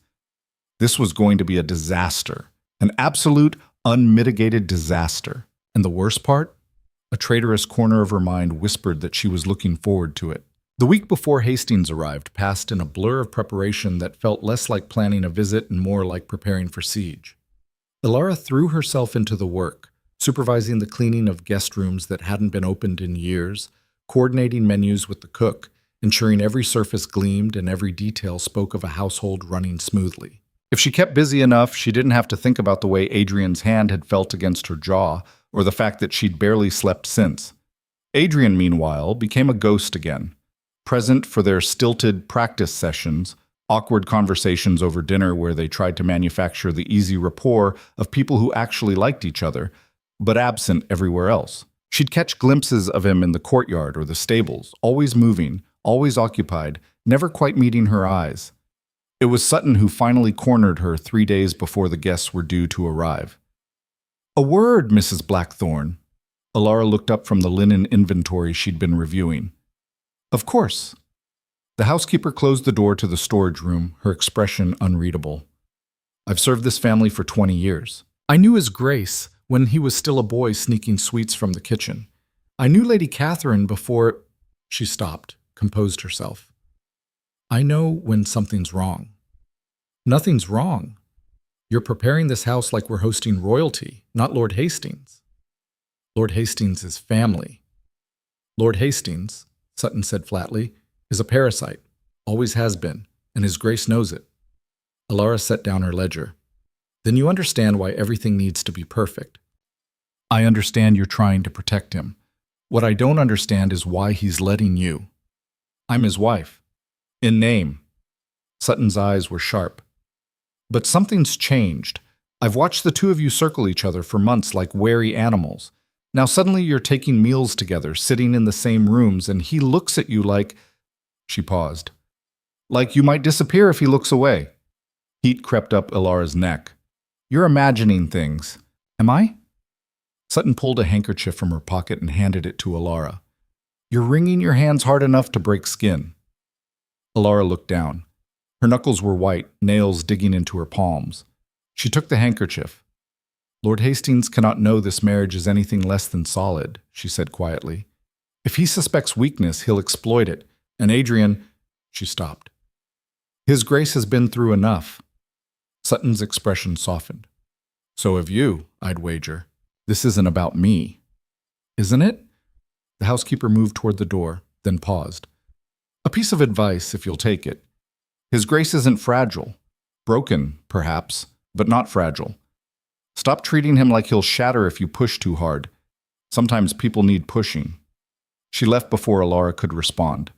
This was going to be a disaster, an absolute, unmitigated disaster. And the worst part? A traitorous corner of her mind whispered that she was looking forward to it. The week before Hastings arrived passed in a blur of preparation that felt less like planning a visit and more like preparing for siege. Elara threw herself into the work, supervising the cleaning of guest rooms that hadn't been opened in years, coordinating menus with the cook, ensuring every surface gleamed and every detail spoke of a household running smoothly. If she kept busy enough, she didn't have to think about the way Adrian's hand had felt against her jaw, or the fact that she'd barely slept since. Adrian, meanwhile, became a ghost again, present for their stilted practice sessions, awkward conversations over dinner where they tried to manufacture the easy rapport of people who actually liked each other, but absent everywhere else. She'd catch glimpses of him in the courtyard or the stables, always moving, always occupied, never quite meeting her eyes. It was Sutton who finally cornered her 3 days before the guests were due to arrive. A word, Mrs. Blackthorne. Elara looked up from the linen inventory she'd been reviewing. Of course. The housekeeper closed the door to the storage room, her expression unreadable. I've served this family for 20 years. I knew His Grace when he was still a boy sneaking sweets from the kitchen. I knew Lady Catherine before... She stopped, composed herself. I know when something's wrong. Nothing's wrong. You're preparing this house like we're hosting royalty, not Lord Hastings. Lord Hastings is family. Lord Hastings, Sutton said flatly, is a parasite, always has been, and His Grace knows it. Elara set down her ledger. Then you understand why everything needs to be perfect. I understand you're trying to protect him. What I don't understand is why he's letting you. I'm his wife. In name. Sutton's eyes were sharp. But something's changed. I've watched the two of you circle each other for months like wary animals. Now suddenly you're taking meals together, sitting in the same rooms, and he looks at you like— She paused. Like you might disappear if he looks away. Heat crept up Elara's neck. You're imagining things. Am I? Sutton pulled a handkerchief from her pocket and handed it to Elara. You're wringing your hands hard enough to break skin. Elara looked down. Her knuckles were white, nails digging into her palms. She took the handkerchief. Lord Hastings cannot know this marriage is anything less than solid, she said quietly. If he suspects weakness, he'll exploit it. And Adrian— She stopped. His Grace has been through enough. Sutton's expression softened. So have you, I'd wager. This isn't about me. Isn't it? The housekeeper moved toward the door, then paused. A piece of advice, if you'll take it. His Grace isn't fragile. Broken, perhaps, but not fragile. Stop treating him like he'll shatter if you push too hard. Sometimes people need pushing. She left before Elara could respond.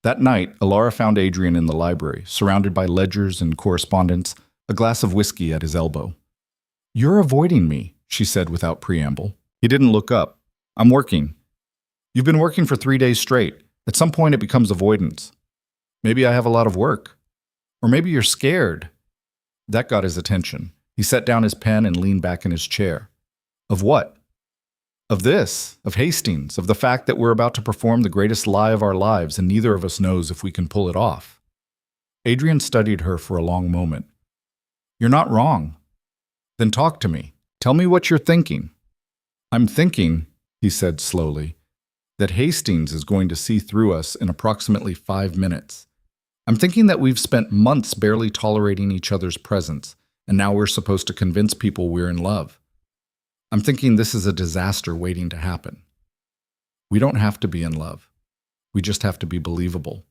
That night, Elara found Adrian in the library, surrounded by ledgers and correspondence, a glass of whiskey at his elbow. You're avoiding me, she said without preamble. He didn't look up. I'm working. You've been working for 3 days straight. At some point it becomes avoidance. Maybe I have a lot of work. Or maybe you're scared. That got his attention. He set down his pen and leaned back in his chair. Of what? Of this, of Hastings, of the fact that we're about to perform the greatest lie of our lives and neither of us knows if we can pull it off. Adrian studied her for a long moment. You're not wrong. Then talk to me. Tell me what you're thinking. I'm thinking, he said slowly, that Hastings is going to see through us in approximately 5 minutes. I'm thinking that we've spent months barely tolerating each other's presence, and now we're supposed to convince people we're in love. I'm thinking this is a disaster waiting to happen. We don't have to be in love. We just have to be believable.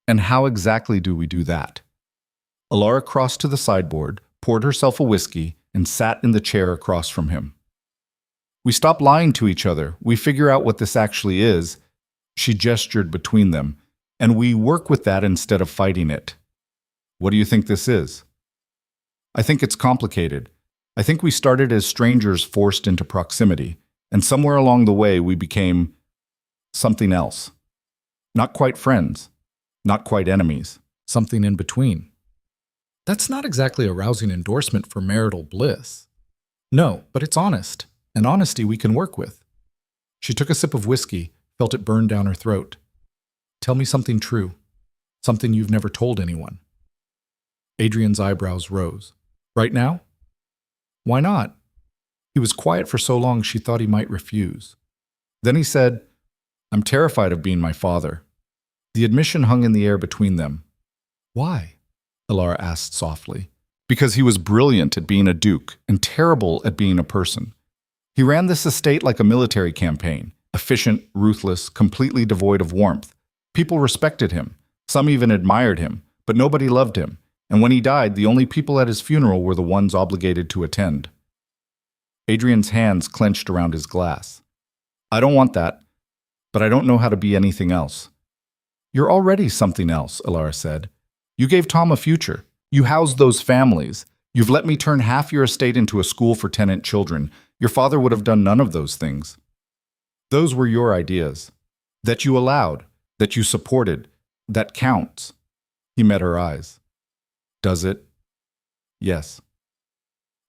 And how exactly do we do that? Elara crossed to the sideboard, poured herself a whiskey, and sat in the chair across from him. We stop lying to each other. We figure out what this actually is. She gestured between them. And we work with that instead of fighting it. What do you think this is? I think it's complicated. I think we started as strangers forced into proximity, and somewhere along the way we became something else. Not quite friends, not quite enemies, something in between. That's not exactly a rousing endorsement for marital bliss. No, but it's honest, and honesty we can work with. She took a sip of whiskey, felt it burn down her throat. Tell me something true, something you've never told anyone. Adrian's eyebrows rose. Right now? Why not? He was quiet for so long she thought he might refuse. Then he said, I'm terrified of being my father. The admission hung in the air between them. Why? Elara asked softly. Because he was brilliant at being a duke and terrible at being a person. He ran this estate like a military campaign, efficient, ruthless, completely devoid of warmth. People respected him. Some even admired him, but nobody loved him. And when he died, the only people at his funeral were the ones obligated to attend. Adrian's hands clenched around his glass. I don't want that, but I don't know how to be anything else. You're already something else, Elara said. You gave Tom a future. You housed those families. You've let me turn half your estate into a school for tenant children. Your father would have done none of those things. Those were your ideas. That you allowed, that you supported, that counts. He met her eyes. Does it? Yes.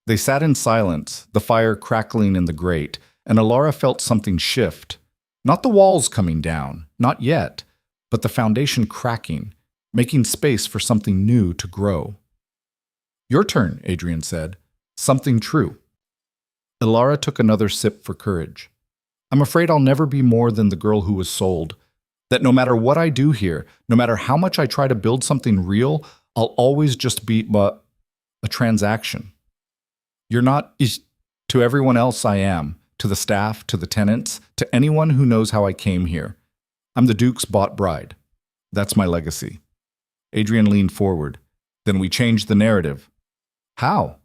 They sat in silence, the fire crackling in the grate, and Elara felt something shift. Not the walls coming down, not yet, but the foundation cracking, making space for something new to grow. Your turn, Adrian said. Something true. Elara took another sip for courage. I'm afraid I'll never be more than the girl who was sold. That no matter what I do here, no matter how much I try to build something real, I'll always just be, but a transaction. You're not to everyone else I am, to the staff, to the tenants, to anyone who knows how I came here. I'm the Duke's bought bride. That's my legacy. Adrian leaned forward. Then we changed the narrative. How?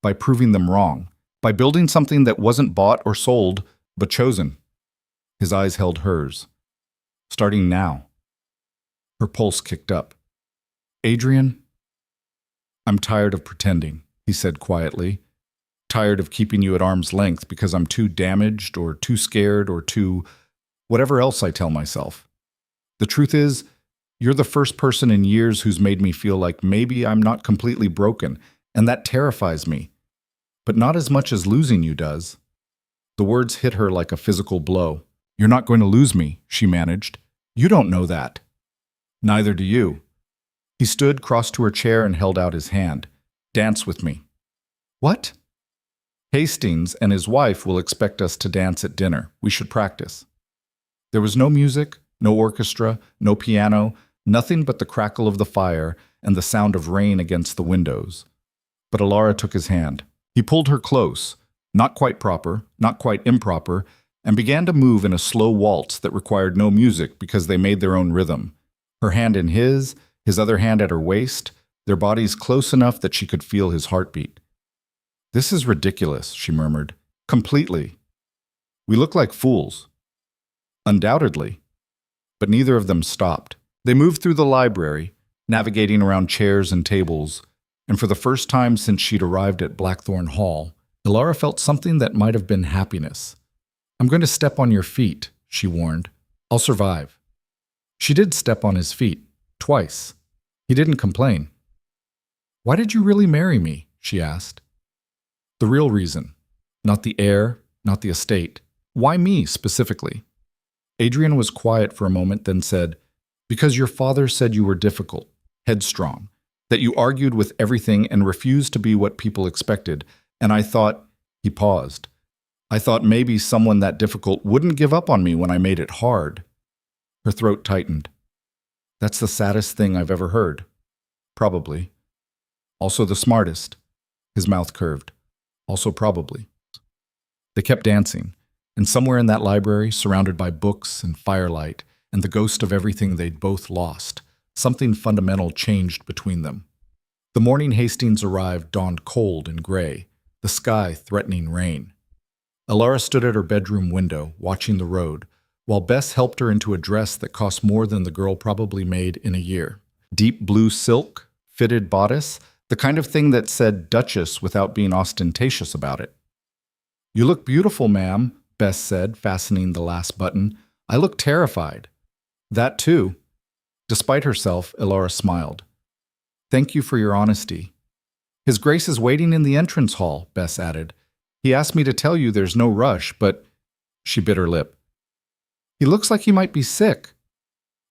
By proving them wrong. By building something that wasn't bought or sold, but chosen. His eyes held hers. Starting now. Her pulse kicked up. Adrian, I'm tired of pretending, he said quietly. Tired of keeping you at arm's length because I'm too damaged or too scared or too whatever else I tell myself. The truth is, you're the first person in years who's made me feel like maybe I'm not completely broken, and that terrifies me. But not as much as losing you does. The words hit her like a physical blow. You're not going to lose me, she managed. You don't know that. Neither do you. He stood, crossed to her chair, and held out his hand. Dance with me. What? Hastings and his wife will expect us to dance at dinner. We should practice. There was no music, no orchestra, no piano, nothing but the crackle of the fire and the sound of rain against the windows. But Elara took his hand. He pulled her close, not quite proper, not quite improper, and began to move in a slow waltz that required no music because they made their own rhythm. Her hand in his other hand at her waist, their bodies close enough that she could feel his heartbeat. This is ridiculous, she murmured. Completely. We look like fools. Undoubtedly. But neither of them stopped. They moved through the library, navigating around chairs and tables, and for the first time since she'd arrived at Blackthorn Hall, Elara felt something that might have been happiness. I'm going to step on your feet, she warned. I'll survive. She did step on his feet, twice. He didn't complain. Why did you really marry me? She asked. The real reason. Not the heir, not the estate. Why me, specifically? Adrian was quiet for a moment, then said, because your father said you were difficult, headstrong, that you argued with everything and refused to be what people expected, and I thought, he paused, I thought maybe someone that difficult wouldn't give up on me when I made it hard. Her throat tightened. That's the saddest thing I've ever heard. Probably. Also the smartest. His mouth curved. Also probably. They kept dancing, and somewhere in that library, surrounded by books and firelight, and the ghost of everything they'd both lost, something fundamental changed between them. The morning Hastings arrived dawned cold and gray, the sky threatening rain. Elara stood at her bedroom window, watching the road, while Bess helped her into a dress that cost more than the girl probably made in a year. Deep blue silk, fitted bodice, the kind of thing that said Duchess without being ostentatious about it. You look beautiful, ma'am, Bess said, fastening the last button. I look terrified. That too. Despite herself, Elara smiled. Thank you for your honesty. His Grace is waiting in the entrance hall, Bess added. He asked me to tell you there's no rush, but... She bit her lip. He looks like he might be sick.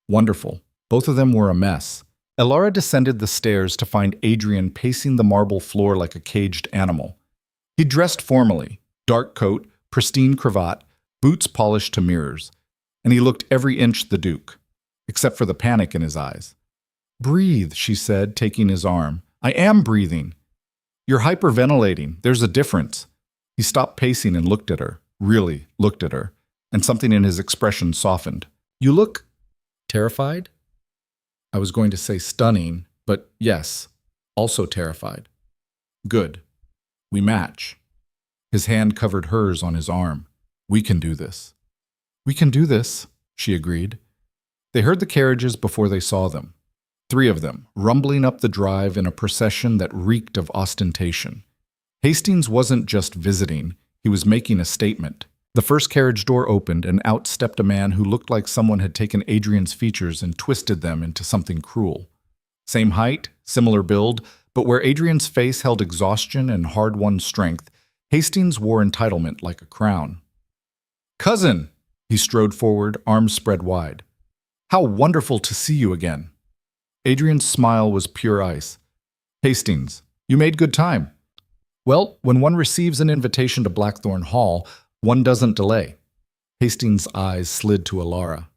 Wonderful. Both of them were a mess. Elara descended the stairs to find Adrian pacing the marble floor like a caged animal. He dressed formally, dark coat, pristine cravat, boots polished to mirrors, and he looked every inch the Duke, except for the panic in his eyes. Breathe, she said, taking his arm. I am breathing. You're hyperventilating. There's a difference. He stopped pacing and looked at her, really looked at her, and something in his expression softened. You look terrified? I was going to say stunning, but yes, also terrified. Good. We match. His hand covered hers on his arm. We can do this. We can do this, she agreed. They heard the carriages before they saw them. 3 of them, rumbling up the drive in a procession that reeked of ostentation. Hastings wasn't just visiting, he was making a statement. The first carriage door opened, and out stepped a man who looked like someone had taken Adrian's features and twisted them into something cruel. Same height, similar build, but where Adrian's face held exhaustion and hard-won strength, Hastings wore entitlement like a crown. Cousin! He strode forward, arms spread wide. How wonderful to see you again. Adrian's smile was pure ice. Hastings, you made good time. Well, when one receives an invitation to Blackthorn Hall, one doesn't delay. Hastings' eyes slid to Elara.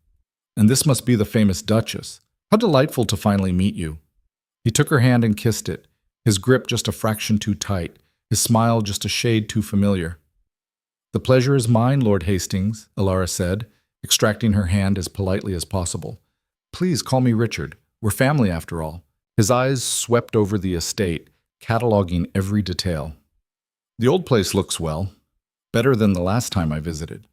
And this must be the famous Duchess. How delightful to finally meet you. He took her hand and kissed it. his grip just a fraction too tight, his smile just a shade too familiar. "The pleasure is mine, Lord Hastings," Elara said, extracting her hand as politely as possible. "Please call me Richard. We're family after all." His eyes swept over the estate, cataloging every detail. "The old place looks well. Better than the last time I visited."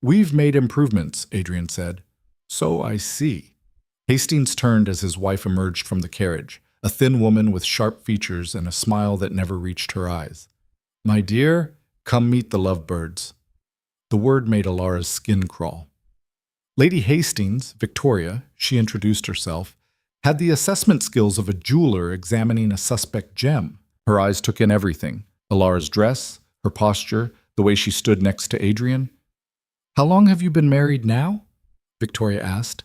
"We've made improvements," Adrian said. "So I see." Hastings turned as his wife emerged from the carriage, a thin woman with sharp features and a smile that never reached her eyes. "My dear, come meet the lovebirds." The word made Elara's skin crawl. Lady Hastings, Victoria, she introduced herself, had the assessment skills of a jeweler examining a suspect gem. Her eyes took in everything: Elara's dress, her posture, the way she stood next to Adrian. "How long have you been married now?" Victoria asked.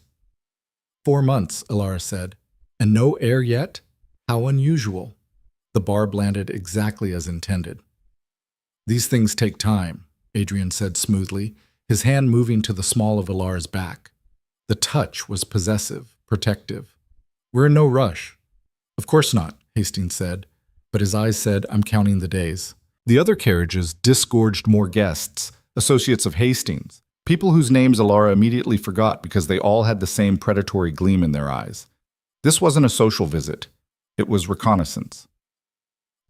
4 months, Elara said. "And no heir yet? How unusual." The barb landed exactly as intended. "These things take time," Adrian said smoothly, his hand moving to the small of Elara's back. The touch was possessive, protective. "We're in no rush." "Of course not," Hastings said, but his eyes said, "I'm counting the days." The other carriages disgorged more guests, associates of Hastings, people whose names Elara immediately forgot because they all had the same predatory gleam in their eyes. This wasn't a social visit. It was reconnaissance.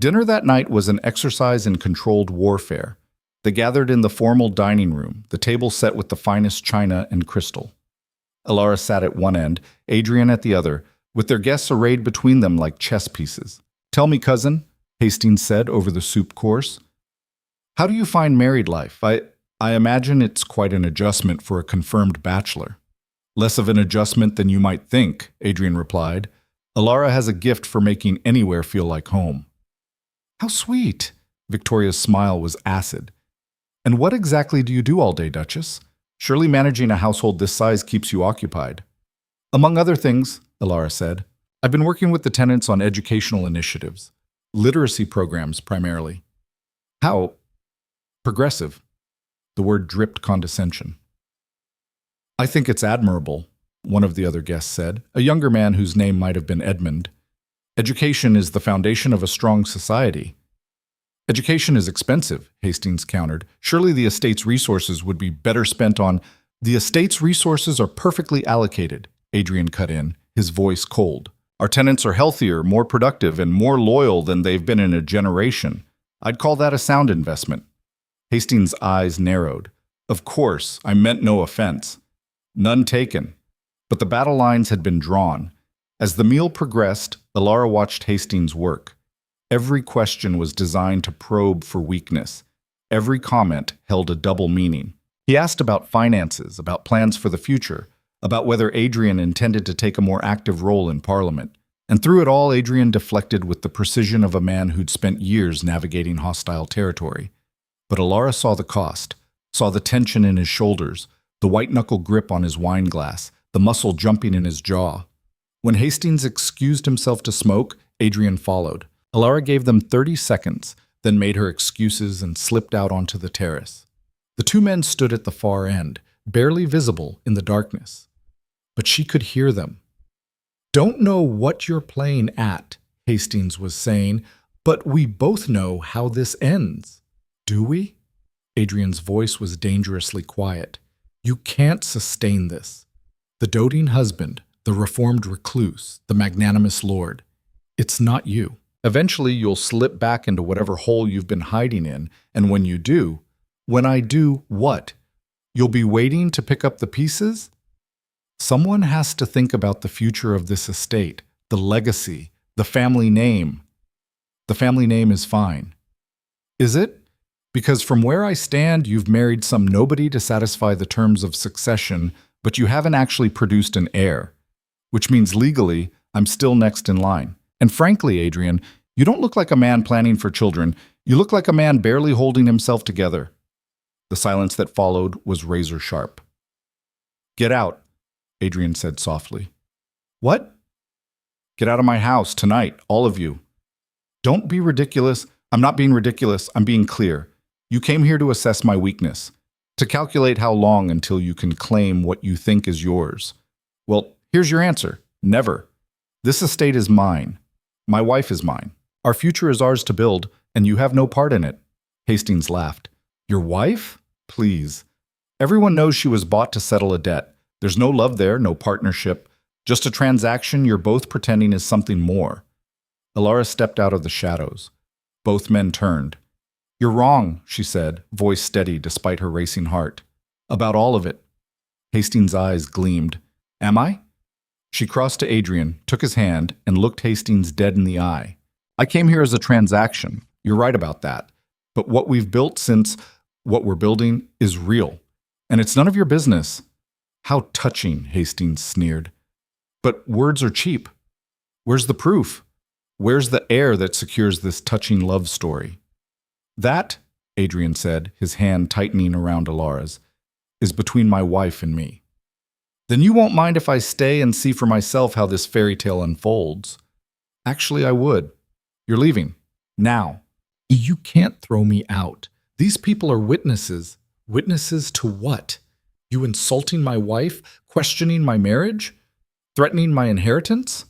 Dinner that night was an exercise in controlled warfare. They gathered in the formal dining room, the table set with the finest china and crystal. Elara sat at one end, Adrian at the other, with their guests arrayed between them like chess pieces. "Tell me, cousin," Hastings said over the soup course, "how do you find married life? I imagine it's quite an adjustment for a confirmed bachelor." "Less of an adjustment than you might think," Adrian replied. "Elara has a gift for making anywhere feel like home." "How sweet!" Victoria's smile was acid. "And what exactly do you do all day, Duchess? Surely managing a household this size keeps you occupied." "Among other things," Elara said, "I've been working with the tenants on educational initiatives. Literacy programs, primarily." "How progressive?" The word dripped condescension. "I think it's admirable," one of the other guests said, a younger man whose name might have been Edmund. "Education is the foundation of a strong society." "Education is expensive," Hastings countered. "Surely the estate's resources would be better spent on—" "The estate's resources are perfectly allocated," Adrian cut in, his voice cold. "Our tenants are healthier, more productive, and more loyal than they've been in a generation. I'd call that a sound investment." Hastings' eyes narrowed. "Of course, I meant no offense." "None taken." But the battle lines had been drawn. As the meal progressed, Elara watched Hastings work. Every question was designed to probe for weakness. Every comment held a double meaning. He asked about finances, about plans for the future, about whether Adrian intended to take a more active role in Parliament. And through it all, Adrian deflected with the precision of a man who'd spent years navigating hostile territory. But Elara saw the cost, saw the tension in his shoulders, the white-knuckle grip on his wine glass, the muscle jumping in his jaw. When Hastings excused himself to smoke, Adrian followed. Elara gave them 30 seconds, then made her excuses and slipped out onto the terrace. The two men stood at the far end, barely visible in the darkness. But she could hear them. "Don't know what you're playing at," Hastings was saying, "but we both know how this ends. Do we?" Adrian's voice was dangerously quiet. "You can't sustain this. The doting husband, the reformed recluse, the magnanimous lord. It's not you. Eventually you'll slip back into whatever hole you've been hiding in, and when you do, when I do what? You'll be waiting to pick up the pieces? Someone has to think about the future of this estate, the legacy, the family name." "The family name is fine." "Is it? Because from where I stand, you've married some nobody to satisfy the terms of succession, but you haven't actually produced an heir. Which means legally, I'm still next in line. And frankly, Adrian, you don't look like a man planning for children. You look like a man barely holding himself together." The silence that followed was razor sharp. "Get out," Adrian said softly. "What?" "Get out of my house tonight, all of you." "Don't be ridiculous." "I'm not being ridiculous, I'm being clear. You came here to assess my weakness, to calculate how long until you can claim what you think is yours. Well, here's your answer. Never. This estate is mine. My wife is mine. Our future is ours to build, and you have no part in it. Hastings laughed. Your wife? Please. Everyone knows she was bought to settle a debt. There's no love there, no partnership. Just a transaction you're both pretending is something more. Elara stepped out of the shadows. Both men turned. You're wrong, she said, voice steady despite her racing heart. About all of it. Hastings' eyes gleamed. Am I? She crossed to Adrian, took his hand, and looked Hastings dead in the eye. I came here as a transaction. You're right about that. But what we've built since what we're building is real. And it's none of your business. How touching, Hastings sneered. But words are cheap. Where's the proof? Where's the air that secures this touching love story? That, Adrian said, his hand tightening around Elara's, is between my wife and me. Then you won't mind if I stay and see for myself how this fairy tale unfolds. Actually, I would. You're leaving. Now. You can't throw me out. These people are witnesses. Witnesses to what? You insulting my wife? Questioning my marriage? Threatening my inheritance?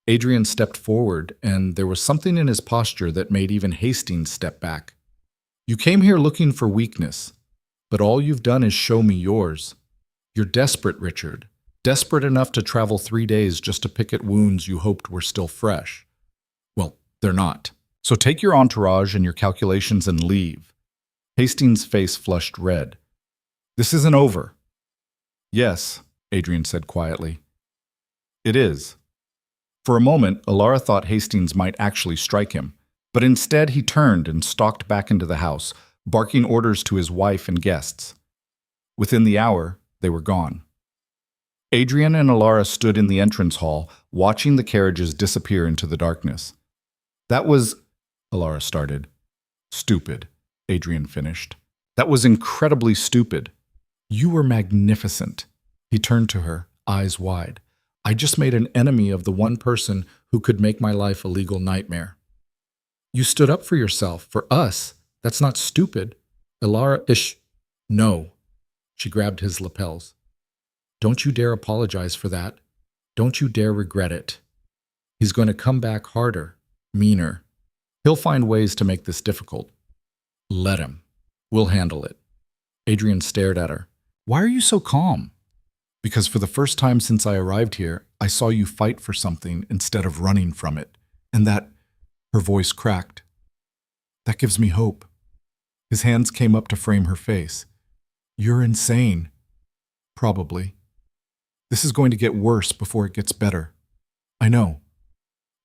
Adrian stepped forward, and there was something in his posture that made even Hastings step back. You came here looking for weakness, but all you've done is show me yours. You're desperate, Richard. Desperate enough to travel 3 days just to pick at wounds you hoped were still fresh. Well, they're not. So take your entourage and your calculations and leave. Hastings' face flushed red. This isn't over. Yes, Adrian said quietly. It is. For a moment, Elara thought Hastings might actually strike him, but instead he turned and stalked back into the house, barking orders to his wife and guests. Within the hour, they were gone. Adrian and Elara stood in the entrance hall, watching the carriages disappear into the darkness. That was, Elara started. Stupid, Adrian finished. That was incredibly stupid. You were magnificent. He turned to her, eyes wide. I just made an enemy of the one person who could make my life a legal nightmare. You stood up for yourself, for us. That's not stupid. Elara, No. She grabbed his lapels. Don't you dare apologize for that. Don't you dare regret it. He's going to come back harder, meaner. He'll find ways to make this difficult. Let him. We'll handle it. Adrian stared at her. Why are you so calm? Because for the first time since I arrived here, I saw you fight for something instead of running from it. And that, her voice cracked. That gives me hope. His hands came up to frame her face. You're insane. Probably. This is going to get worse before it gets better. I know.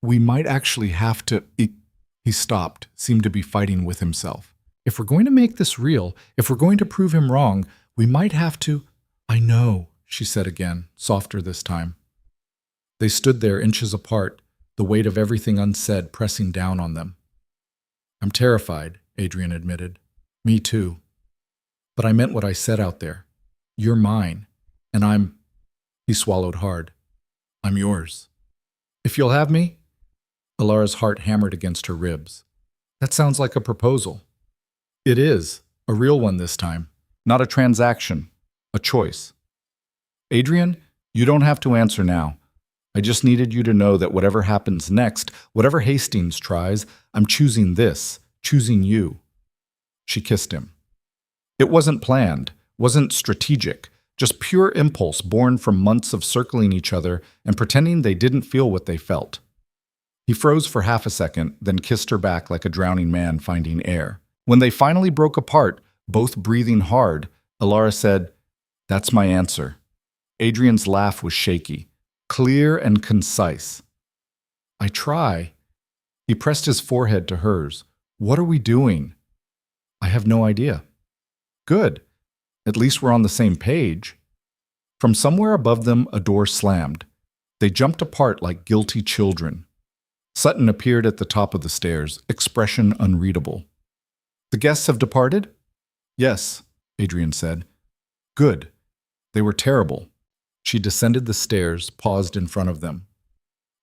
We might actually have to... He stopped, seemed to be fighting with himself. If we're going to make this real, if we're going to prove him wrong, we might have to... I know, she said again, softer this time. They stood there inches apart, the weight of everything unsaid pressing down on them. I'm terrified, Adrian admitted. Me too. But I meant what I said out there. You're mine, and I'm... He swallowed hard. I'm yours. If you'll have me? Elara's heart hammered against her ribs. That sounds like a proposal. It is, a real one this time. Not a transaction, a choice. Adrian, you don't have to answer now. I just needed you to know that whatever happens next, whatever Hastings tries, I'm choosing this, choosing you. She kissed him. It wasn't planned, wasn't strategic, just pure impulse born from months of circling each other and pretending they didn't feel what they felt. He froze for half a second, then kissed her back like a drowning man finding air. When they finally broke apart, both breathing hard, Elara said, That's my answer. Adrian's laugh was shaky, clear and concise. I try. He pressed his forehead to hers. What are we doing? I have no idea. Good. At least we're on the same page. From somewhere above them, a door slammed. They jumped apart like guilty children. Sutton appeared at the top of the stairs, expression unreadable. The guests have departed? Yes, Adrian said. Good. They were terrible. She descended the stairs, paused in front of them.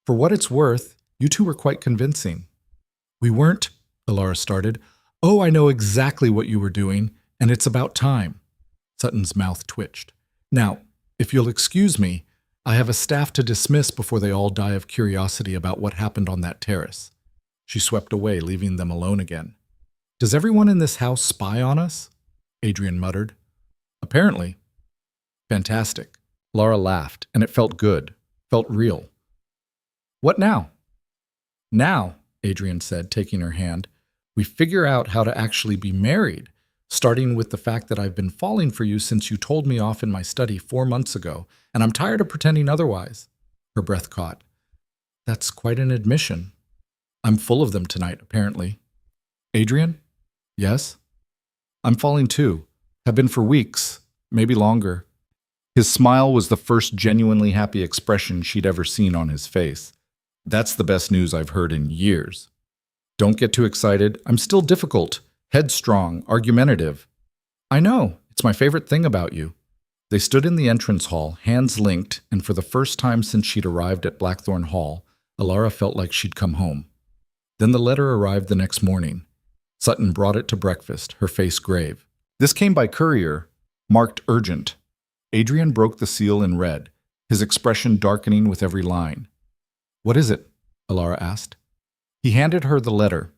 For what it's worth, you two were quite convincing. We weren't, Elara started. Oh, I know exactly what you were doing, and it's about time. Sutton's mouth twitched. Now, if you'll excuse me, I have a staff to dismiss before they all die of curiosity about what happened on that terrace. She swept away, leaving them alone again. Does everyone in this house spy on us? Adrian muttered. Apparently. Fantastic. Laura laughed, and it felt good, felt real. What now? Now, Adrian said, taking her hand, we figure out how to actually be married, starting with the fact that I've been falling for you since you told me off in my study 4 months ago, and I'm tired of pretending otherwise. Her breath caught. That's quite an admission. I'm full of them tonight, apparently. Adrian? Yes? I'm falling too. Have been for weeks, maybe longer. His smile was the first genuinely happy expression she'd ever seen on his face. That's the best news I've heard in years. Don't get too excited. I'm still difficult, headstrong, argumentative. I know. It's my favorite thing about you. They stood in the entrance hall, hands linked, and for the first time since she'd arrived at Blackthorn Hall, Elara felt like she'd come home. Then the letter arrived the next morning. Sutton brought it to breakfast, her face grave. This came by courier, marked urgent. Adrian broke the seal and read, his expression darkening with every line. What is it? Elara asked. He handed her the letter.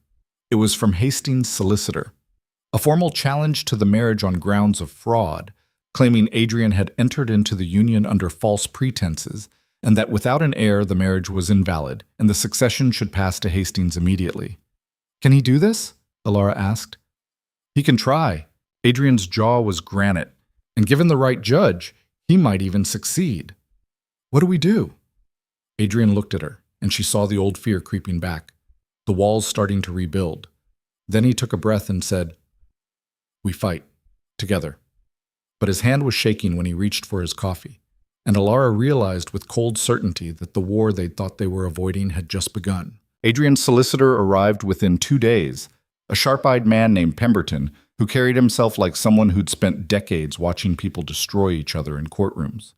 It was from Hastings' solicitor. A formal challenge to the marriage on grounds of fraud, claiming Adrian had entered into the union under false pretenses, and that without an heir the marriage was invalid, and the succession should pass to Hastings immediately. Can he do this? Elara asked. He can try. Adrian's jaw was granite, and given the right judge, he might even succeed. What do we do? Adrian looked at her, and she saw the old fear creeping back, the walls starting to rebuild. Then he took a breath and said, We fight. Together. But his hand was shaking when he reached for his coffee, and Elara realized with cold certainty that the war they'd thought they were avoiding had just begun. Adrian's solicitor arrived within 2 days, a sharp-eyed man named Pemberton, who carried himself like someone who'd spent decades watching people destroy each other in courtrooms.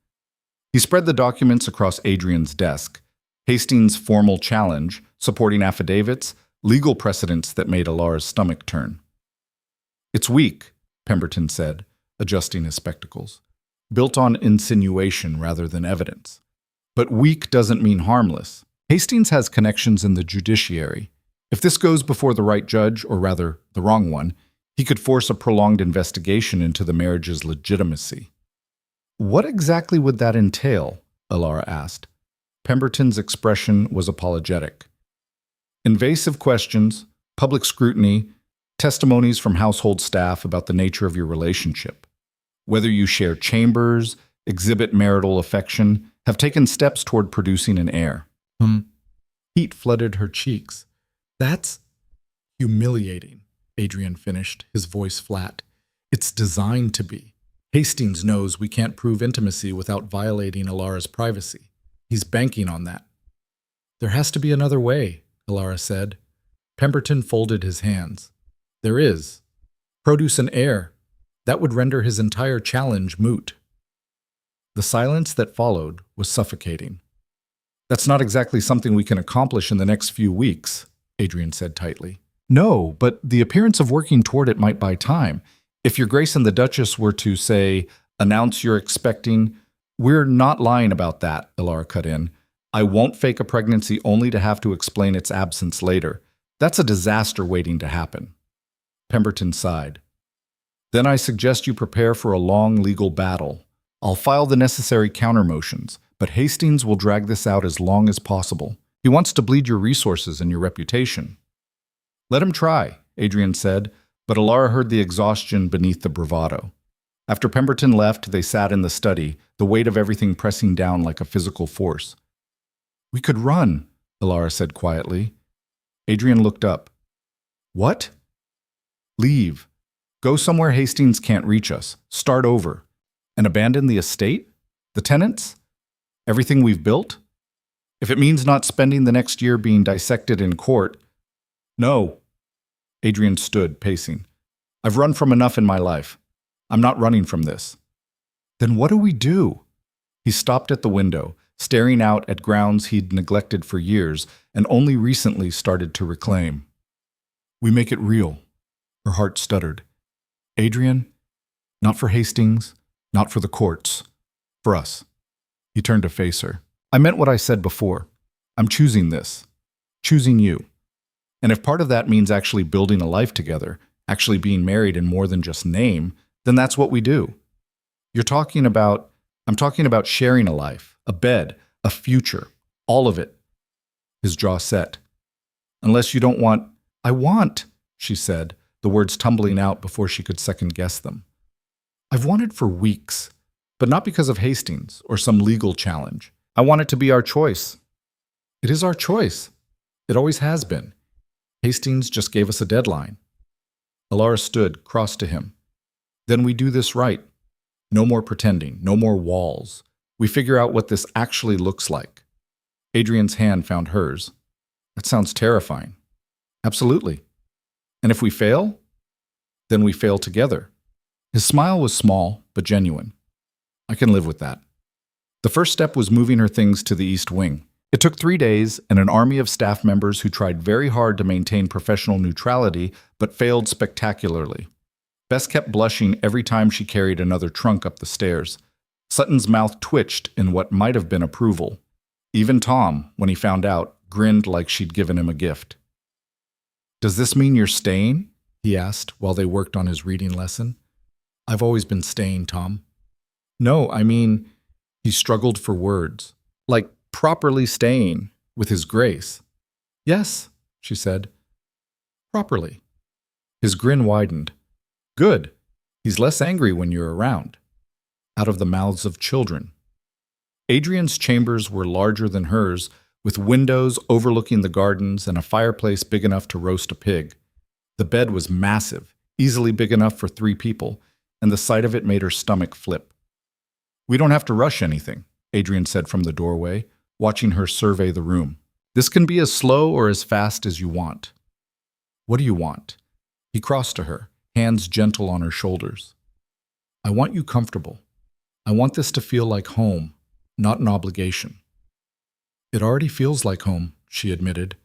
He spread the documents across Adrian's desk, Hastings' formal challenge, supporting affidavits, legal precedents that made Elara's stomach turn. It's weak, Pemberton said, adjusting his spectacles, built on insinuation rather than evidence. But weak doesn't mean harmless. Hastings has connections in the judiciary. If this goes before the right judge, or rather, the wrong one, he could force a prolonged investigation into the marriage's legitimacy. What exactly would that entail? Elara asked. Pemberton's expression was apologetic. Invasive questions, public scrutiny, testimonies from household staff about the nature of your relationship. Whether you share chambers, exhibit marital affection, have taken steps toward producing an heir. Heat flooded her cheeks. That's humiliating, Adrian finished, his voice flat. It's designed to be. Hastings knows we can't prove intimacy without violating Elara's privacy. He's banking on that. There has to be another way, Elara said. Pemberton folded his hands. There is. Produce an heir. That would render his entire challenge moot. The silence that followed was suffocating. That's not exactly something we can accomplish in the next few weeks, Adrian said tightly. No, but the appearance of working toward it might buy time. If Your Grace and the Duchess were to, say, announce you're expecting, we're not lying about that, Elara cut in. I won't fake a pregnancy only to have to explain its absence later. That's a disaster waiting to happen. Pemberton sighed. Then I suggest you prepare for a long legal battle. I'll file the necessary countermotions, but Hastings will drag this out as long as possible. He wants to bleed your resources and your reputation. Let him try, Adrian said, but Elara heard the exhaustion beneath the bravado. After Pemberton left, they sat in the study, the weight of everything pressing down like a physical force. We could run, Elara said quietly. Adrian looked up. What? Leave. Go somewhere Hastings can't reach us. Start over. And abandon the estate? The tenants? Everything we've built? If it means not spending the next year being dissected in court. No. Adrian stood, pacing. I've run from enough in my life. I'm not running from this. Then what do we do? He stopped at the window, staring out at grounds he'd neglected for years and only recently started to reclaim. We make it real. Her heart stuttered. Adrian, not for Hastings, not for the courts, for us. He turned to face her. I meant what I said before. I'm choosing this. Choosing you. And if part of that means actually building a life together, actually being married in more than just name, then that's what we do. I'm talking about sharing a life, a bed, a future, all of it. His jaw set. Unless you don't want, I want, she said, the words tumbling out before she could second guess them. I've wanted for weeks, but not because of Hastings or some legal challenge. I want it to be our choice. It is our choice. It always has been. Hastings just gave us a deadline. Elara stood, crossed to him. Then we do this right. No more pretending, no more walls. We figure out what this actually looks like. Adrian's hand found hers. That sounds terrifying. Absolutely. And if we fail, then we fail together. His smile was small, but genuine. I can live with that. The first step was moving her things to the East Wing. It took 3 days and an army of staff members who tried very hard to maintain professional neutrality, but failed spectacularly. Bess kept blushing every time she carried another trunk up the stairs. Sutton's mouth twitched in what might have been approval. Even Tom, when he found out, grinned like she'd given him a gift. "Does this mean you're staying?" he asked while they worked on his reading lesson. "I've always been staying, Tom." "No, I mean," he struggled for words, "like properly staying, with his grace." "Yes," she said. "Properly." His grin widened. "Good. He's less angry when you're around." Out of the mouths of children. Adrian's chambers were larger than hers, with windows overlooking the gardens and a fireplace big enough to roast a pig. The bed was massive, easily big enough for 3 people, and the sight of it made her stomach flip. "We don't have to rush anything," Adrian said from the doorway, watching her survey the room. "This can be as slow or as fast as you want." "What do you want?" He crossed to her, hands gentle on her shoulders. "I want you comfortable. I want this to feel like home, not an obligation." "It already feels like home," she admitted.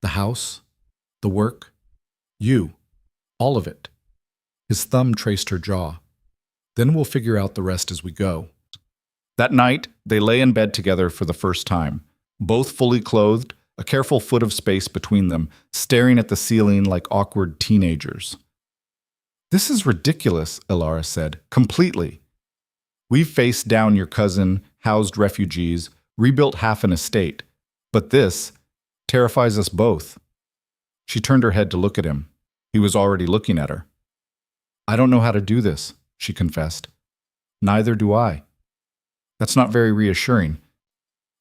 "The house, the work, you, all of it." His thumb traced her jaw. "Then we'll figure out the rest as we go." That night, they lay in bed together for the first time, both fully clothed, a careful foot of space between them, staring at the ceiling like awkward teenagers. "This is ridiculous," Elara said, "completely. We've faced down your cousin, housed refugees, rebuilt half an estate, but this terrifies us both." She turned her head to look at him. He was already looking at her. "I don't know how to do this," she confessed. "Neither do I." "That's not very reassuring.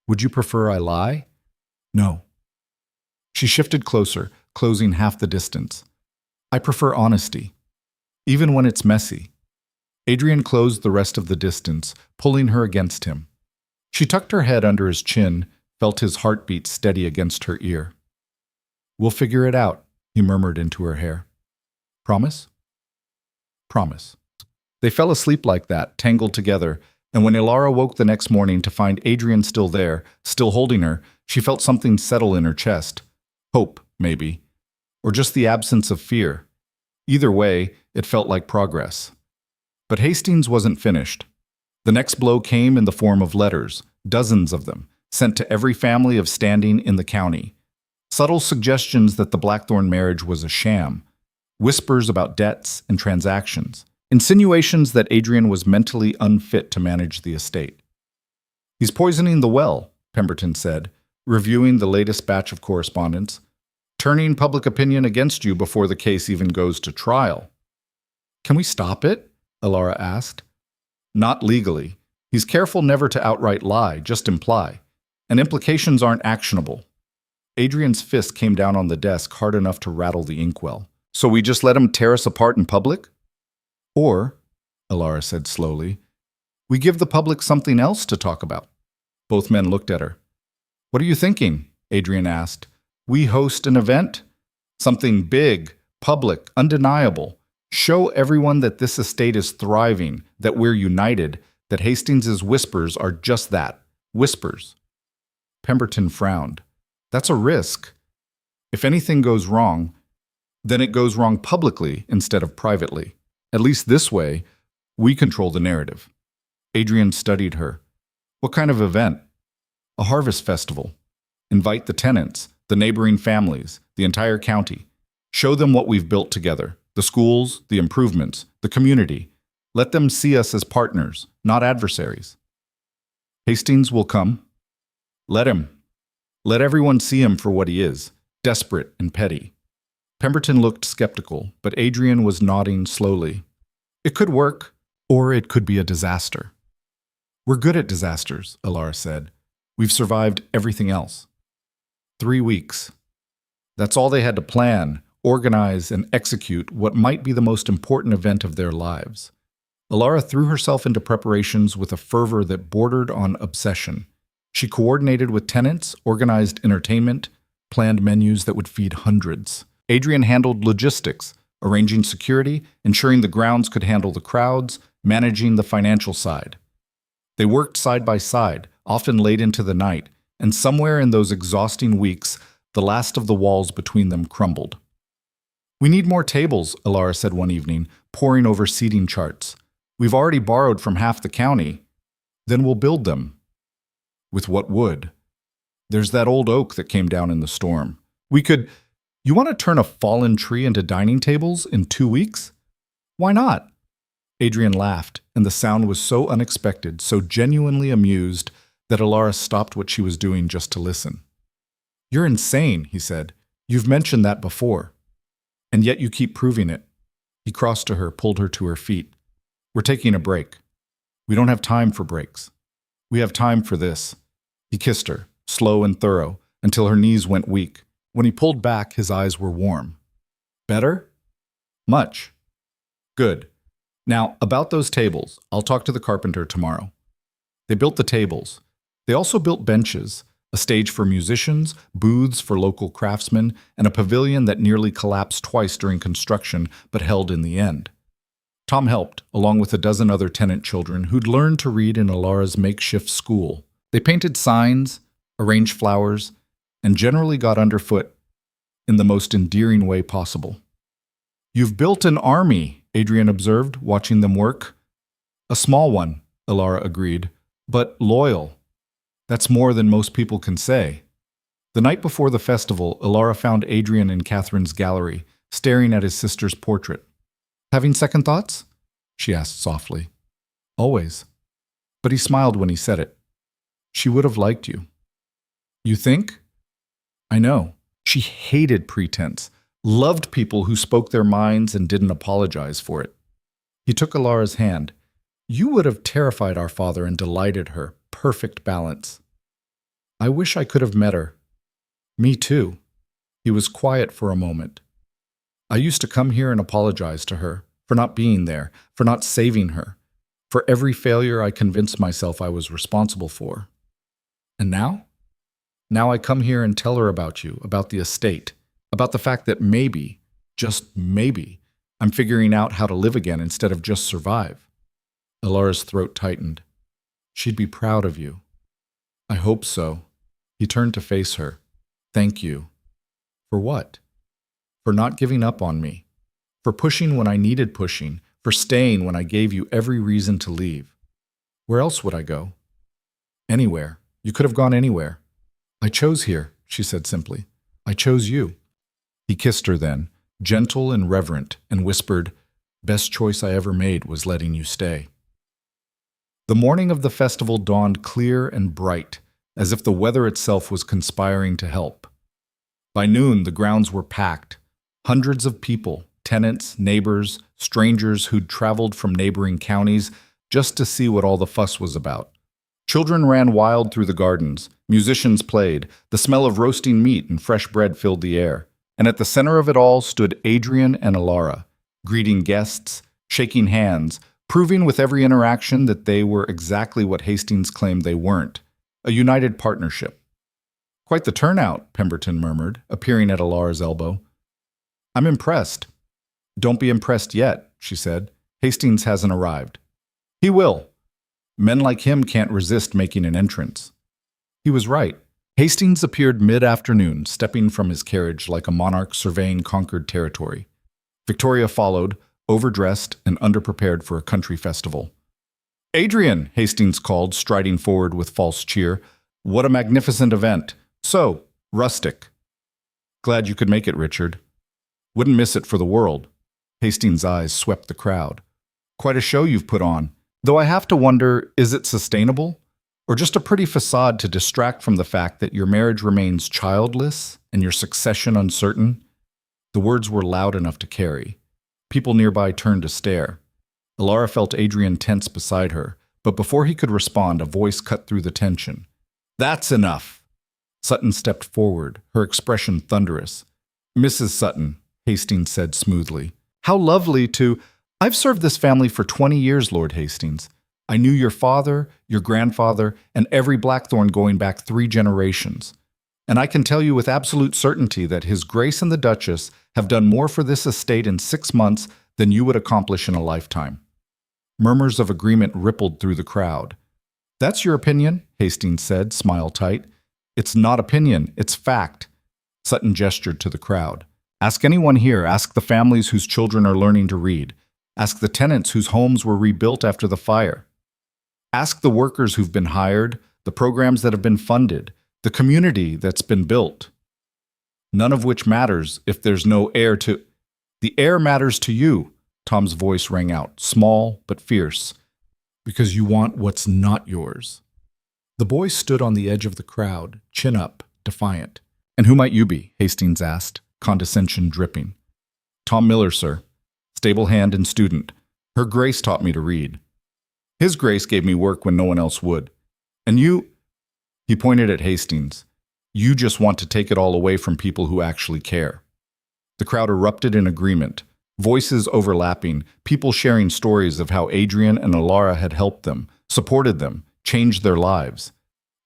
Would you prefer I lie?" "No." She shifted closer, closing half the distance. "I prefer honesty, even when it's messy." Adrian closed the rest of the distance, pulling her against him. She tucked her head under his chin, felt his heartbeat steady against her ear. "We'll figure it out," he murmured into her hair. "Promise?" "Promise." They fell asleep like that, tangled together, and when Elara woke the next morning to find Adrian still there, still holding her, she felt something settle in her chest. Hope, maybe. Or just the absence of fear. Either way, it felt like progress. But Hastings wasn't finished. The next blow came in the form of letters, dozens of them, sent to every family of standing in the county. Subtle suggestions that the Blackthorn marriage was a sham. Whispers about debts and transactions. Insinuations that Adrian was mentally unfit to manage the estate. "He's poisoning the well," Pemberton said, reviewing the latest batch of correspondence. "Turning public opinion against you before the case even goes to trial." "Can we stop it?" Elara asked. "Not legally. He's careful never to outright lie, just imply. And implications aren't actionable." Adrian's fist came down on the desk hard enough to rattle the inkwell. "So we just let him tear us apart in public?" "Or," Elara said slowly, "we give the public something else to talk about." Both men looked at her. "What are you thinking?" Adrian asked. "We host an event? Something big, public, undeniable. Show everyone that this estate is thriving, that we're united, that Hastings's whispers are just that, whispers." Pemberton frowned. "That's a risk. If anything goes wrong, then it goes wrong publicly instead of privately. At least this way, we control the narrative." Adrian studied her. "What kind of event?" "A harvest festival. Invite the tenants, the neighboring families, the entire county. Show them what we've built together, the schools, the improvements, the community. Let them see us as partners, not adversaries. Hastings will come. Let him. Let everyone see him for what he is, desperate and petty. Pemberton looked skeptical, but Adrian was nodding slowly. It could work, or it could be a disaster. We're good at disasters, Elara said. We've survived everything else. 3 weeks. That's all they had to plan, organize, and execute what might be the most important event of their lives. Elara threw herself into preparations with a fervor that bordered on obsession. She coordinated with tenants, organized entertainment, planned menus that would feed hundreds. Adrian handled logistics, arranging security, ensuring the grounds could handle the crowds, managing the financial side. They worked side by side, often late into the night, and somewhere in those exhausting weeks, the last of the walls between them crumbled. We need more tables, Elara said one evening, poring over seating charts. We've already borrowed from half the county. Then we'll build them. With what wood? There's that old oak that came down in the storm. You want to turn a fallen tree into dining tables in 2 weeks? Why not? Adrian laughed, and the sound was so unexpected, so genuinely amused, that Elara stopped what she was doing just to listen. You're insane, he said. You've mentioned that before. And yet you keep proving it. He crossed to her, pulled her to her feet. We're taking a break. We don't have time for breaks. We have time for this. He kissed her, slow and thorough, until her knees went weak. When he pulled back, his eyes were warm. Better? Much. Good. Now, about those tables, I'll talk to the carpenter tomorrow. They built the tables. They also built benches, a stage for musicians, booths for local craftsmen, and a pavilion that nearly collapsed twice during construction but held in the end. Tom helped, along with a dozen other tenant children who'd learned to read in Elara's makeshift school. They painted signs, arranged flowers, and generally got underfoot in the most endearing way possible. You've built an army, Adrian observed, watching them work. A small one, Elara agreed, but loyal. That's more than most people can say. The night before the festival, Elara found Adrian in Catherine's gallery, staring at his sister's portrait. Having second thoughts? She asked softly. Always. But he smiled when he said it. She would have liked you. You think? I know. She hated pretense, loved people who spoke their minds and didn't apologize for it. He took Elara's hand. You would have terrified our father and delighted her. Perfect balance. I wish I could have met her. Me too. He was quiet for a moment. I used to come here and apologize to her for not being there, for not saving her, for every failure I convinced myself I was responsible for. And now? Now I come here and tell her about you, about the estate, about the fact that maybe, just maybe, I'm figuring out how to live again instead of just survive. Elara's throat tightened. She'd be proud of you. I hope so. He turned to face her. Thank you. For what? For not giving up on me. For pushing when I needed pushing. For staying when I gave you every reason to leave. Where else would I go? Anywhere. You could have gone anywhere. I chose here, she said simply. I chose you. He kissed her then, gentle and reverent, and whispered, Best choice I ever made was letting you stay. The morning of the festival dawned clear and bright, as if the weather itself was conspiring to help. By noon, the grounds were packed. Hundreds of people, tenants, neighbors, strangers who'd traveled from neighboring counties just to see what all the fuss was about. Children ran wild through the gardens, musicians played, the smell of roasting meat and fresh bread filled the air, and at the center of it all stood Adrian and Elara, greeting guests, shaking hands, proving with every interaction that they were exactly what Hastings claimed they weren't, a united partnership. Quite the turnout, Pemberton murmured, appearing at Elara's elbow. I'm impressed. Don't be impressed yet, she said. Hastings hasn't arrived. He will. Men like him can't resist making an entrance. He was right. Hastings appeared mid-afternoon, stepping from his carriage like a monarch surveying conquered territory. Victoria followed, overdressed and underprepared for a country festival. Adrian, Hastings called, striding forward with false cheer. What a magnificent event. So, rustic. Glad you could make it, Richard. Wouldn't miss it for the world. Hastings' eyes swept the crowd. Quite a show you've put on. Though I have to wonder, is it sustainable? Or just a pretty facade to distract from the fact that your marriage remains childless and your succession uncertain? The words were loud enough to carry. People nearby turned to stare. Elara felt Adrian tense beside her, but before he could respond, a voice cut through the tension. That's enough! Sutton stepped forward, her expression thunderous. Mrs. Sutton, Hastings said smoothly. How lovely to— I've served this family for 20 years, Lord Hastings. I knew your father, your grandfather, and every Blackthorn going back 3 generations. And I can tell you with absolute certainty that His Grace and the Duchess have done more for this estate in 6 months than you would accomplish in a lifetime. Murmurs of agreement rippled through the crowd. That's your opinion, Hastings said, smile tight. It's not opinion, it's fact. Sutton gestured to the crowd. Ask anyone here, ask the families whose children are learning to read. Ask the tenants whose homes were rebuilt after the fire. Ask the workers who've been hired, the programs that have been funded, the community that's been built. None of which matters if there's no heir to— The heir matters to you, Tom's voice rang out, small but fierce, because you want what's not yours. The boy stood on the edge of the crowd, chin up, defiant. And who might you be? Hastings asked, condescension dripping. Tom Miller, sir. Stable hand and student. Her Grace taught me to read. His Grace gave me work when no one else would. And you— He pointed at Hastings. You just want to take it all away from people who actually care. The crowd erupted in agreement, voices overlapping, people sharing stories of how Adrian and Elara had helped them, supported them, changed their lives.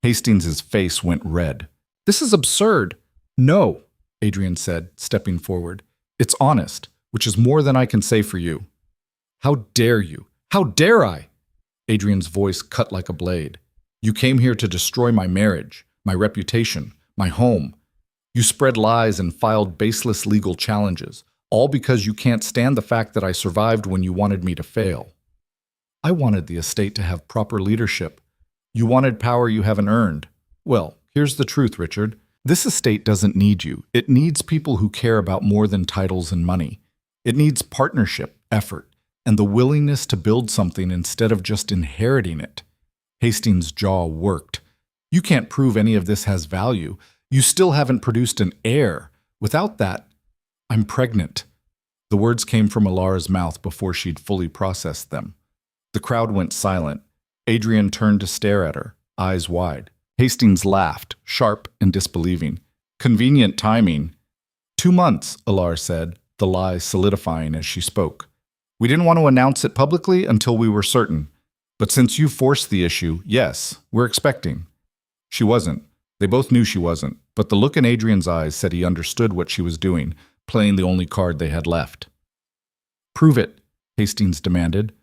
Hastings' face went red. This is absurd. No, Adrian said, stepping forward. It's honest, which is more than I can say for you. How dare you? How dare I? Adrian's voice cut like a blade. You came here to destroy my marriage, my reputation, my home. You spread lies and filed baseless legal challenges, all because you can't stand the fact that I survived when you wanted me to fail. I wanted the estate to have proper leadership. You wanted power you haven't earned. Well, here's the truth, Richard. This estate doesn't need you. It needs people who care about more than titles and money. It needs partnership, effort, and the willingness to build something instead of just inheriting it. Hastings' jaw worked. You can't prove any of this has value. You still haven't produced an heir. Without that, I'm pregnant. The words came from Elara's mouth before she'd fully processed them. The crowd went silent. Adrian turned to stare at her, eyes wide. Hastings laughed, sharp and disbelieving. Convenient timing. 2 months, Elara said, the lie solidifying as she spoke. We didn't want to announce it publicly until we were certain. But since you forced the issue, yes, we're expecting. She wasn't. They both knew she wasn't, but the look in Adrian's eyes said he understood what she was doing, playing the only card they had left. Prove it, Hastings demanded.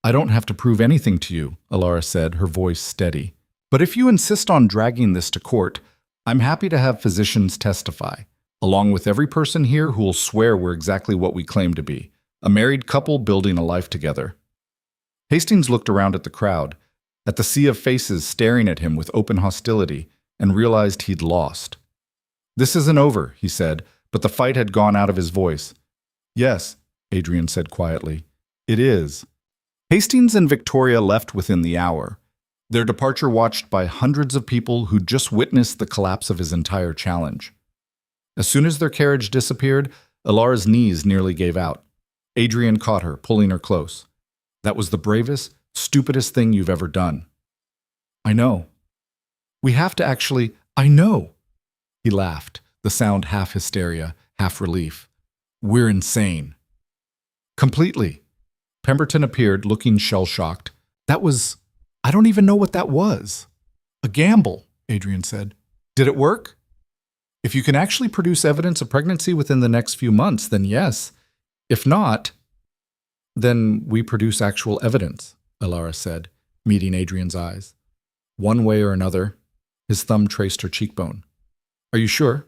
I don't have to prove anything to you, Elara said, her voice steady. But if you insist on dragging this to court, I'm happy to have physicians testify, along with every person here who will swear we're exactly what we claim to be, a married couple building a life together. Hastings looked around at the crowd, at the sea of faces staring at him with open hostility, and realized he'd lost. This isn't over, he said, but the fight had gone out of his voice. Yes, Adrian said quietly. It is. Hastings and Victoria left within the hour, their departure watched by hundreds of people who'd just witnessed the collapse of his entire challenge. As soon as their carriage disappeared, Elara's knees nearly gave out. Adrian caught her, pulling her close. That was the bravest, stupidest thing you've ever done. I know. We have to actually— I know. He laughed, the sound half hysteria, half relief. We're insane. Completely. Pemberton appeared, looking shell-shocked. That was— I don't even know what that was. A gamble, Adrian said. Did it work? If you can actually produce evidence of pregnancy within the next few months, then yes. If not, then we produce actual evidence, Elara said, meeting Adrian's eyes. One way or another, his thumb traced her cheekbone. Are you sure?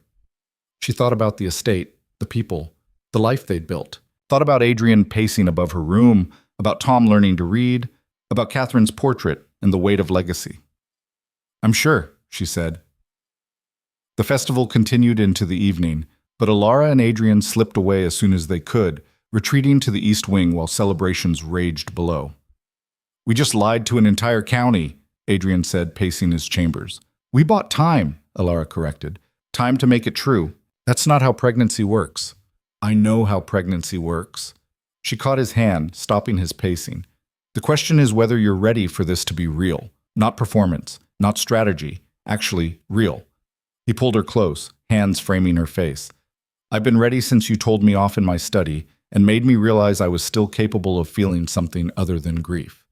She thought about the estate, the people, the life they'd built. Thought about Adrian pacing above her room, about Tom learning to read, about Catherine's portrait and the weight of legacy. I'm sure, she said. The festival continued into the evening, but Elara and Adrian slipped away as soon as they could, retreating to the east wing while celebrations raged below. "We just lied to an entire county," Adrian said, pacing his chambers. "We bought time," Elara corrected. "Time to make it true. That's not how pregnancy works." "I know how pregnancy works." She caught his hand, stopping his pacing. "The question is whether you're ready for this to be real. Not performance, not strategy, actually real." He pulled her close, hands framing her face. "I've been ready since you told me off in my study and made me realize I was still capable of feeling something other than grief."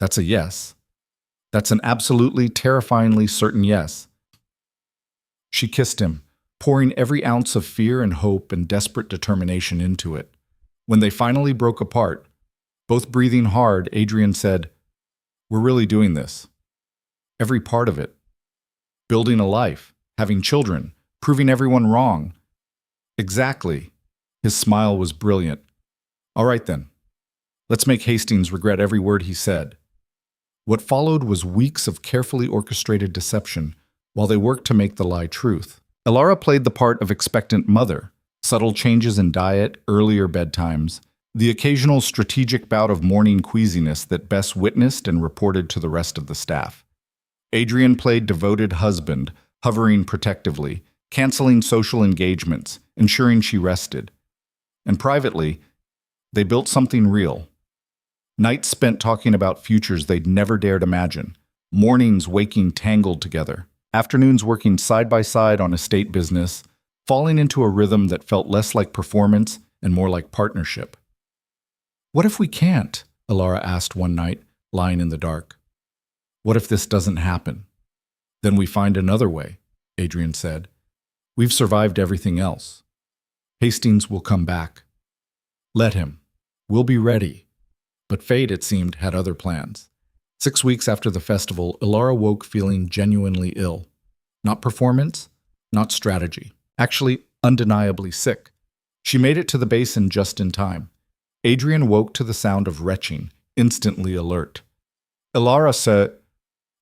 "That's a yes." "That's an absolutely, terrifyingly certain yes." She kissed him, pouring every ounce of fear and hope and desperate determination into it. When they finally broke apart, both breathing hard, Adrian said, "We're really doing this. Every part of it. Building a life, having children, proving everyone wrong." "Exactly." His smile was brilliant. "All right then. Let's make Hastings regret every word he said." What followed was weeks of carefully orchestrated deception while they worked to make the lie truth. Elara played the part of expectant mother, subtle changes in diet, earlier bedtimes, the occasional strategic bout of morning queasiness that Bess witnessed and reported to the rest of the staff. Adrian played devoted husband, hovering protectively, canceling social engagements, ensuring she rested. And privately, they built something real. Nights spent talking about futures they'd never dared imagine, mornings waking tangled together, afternoons working side by side on estate business, falling into a rhythm that felt less like performance and more like partnership. "What if we can't?" Elara asked one night, lying in the dark. "What if this doesn't happen?" "Then we find another way," Adrian said. "We've survived everything else. Hastings will come back. Let him. We'll be ready." But fate, it seemed, had other plans. 6 weeks after the festival, Elara woke feeling genuinely ill. Not performance, not strategy. Actually, undeniably sick. She made it to the basin just in time. Adrian woke to the sound of retching, instantly alert. Elara said,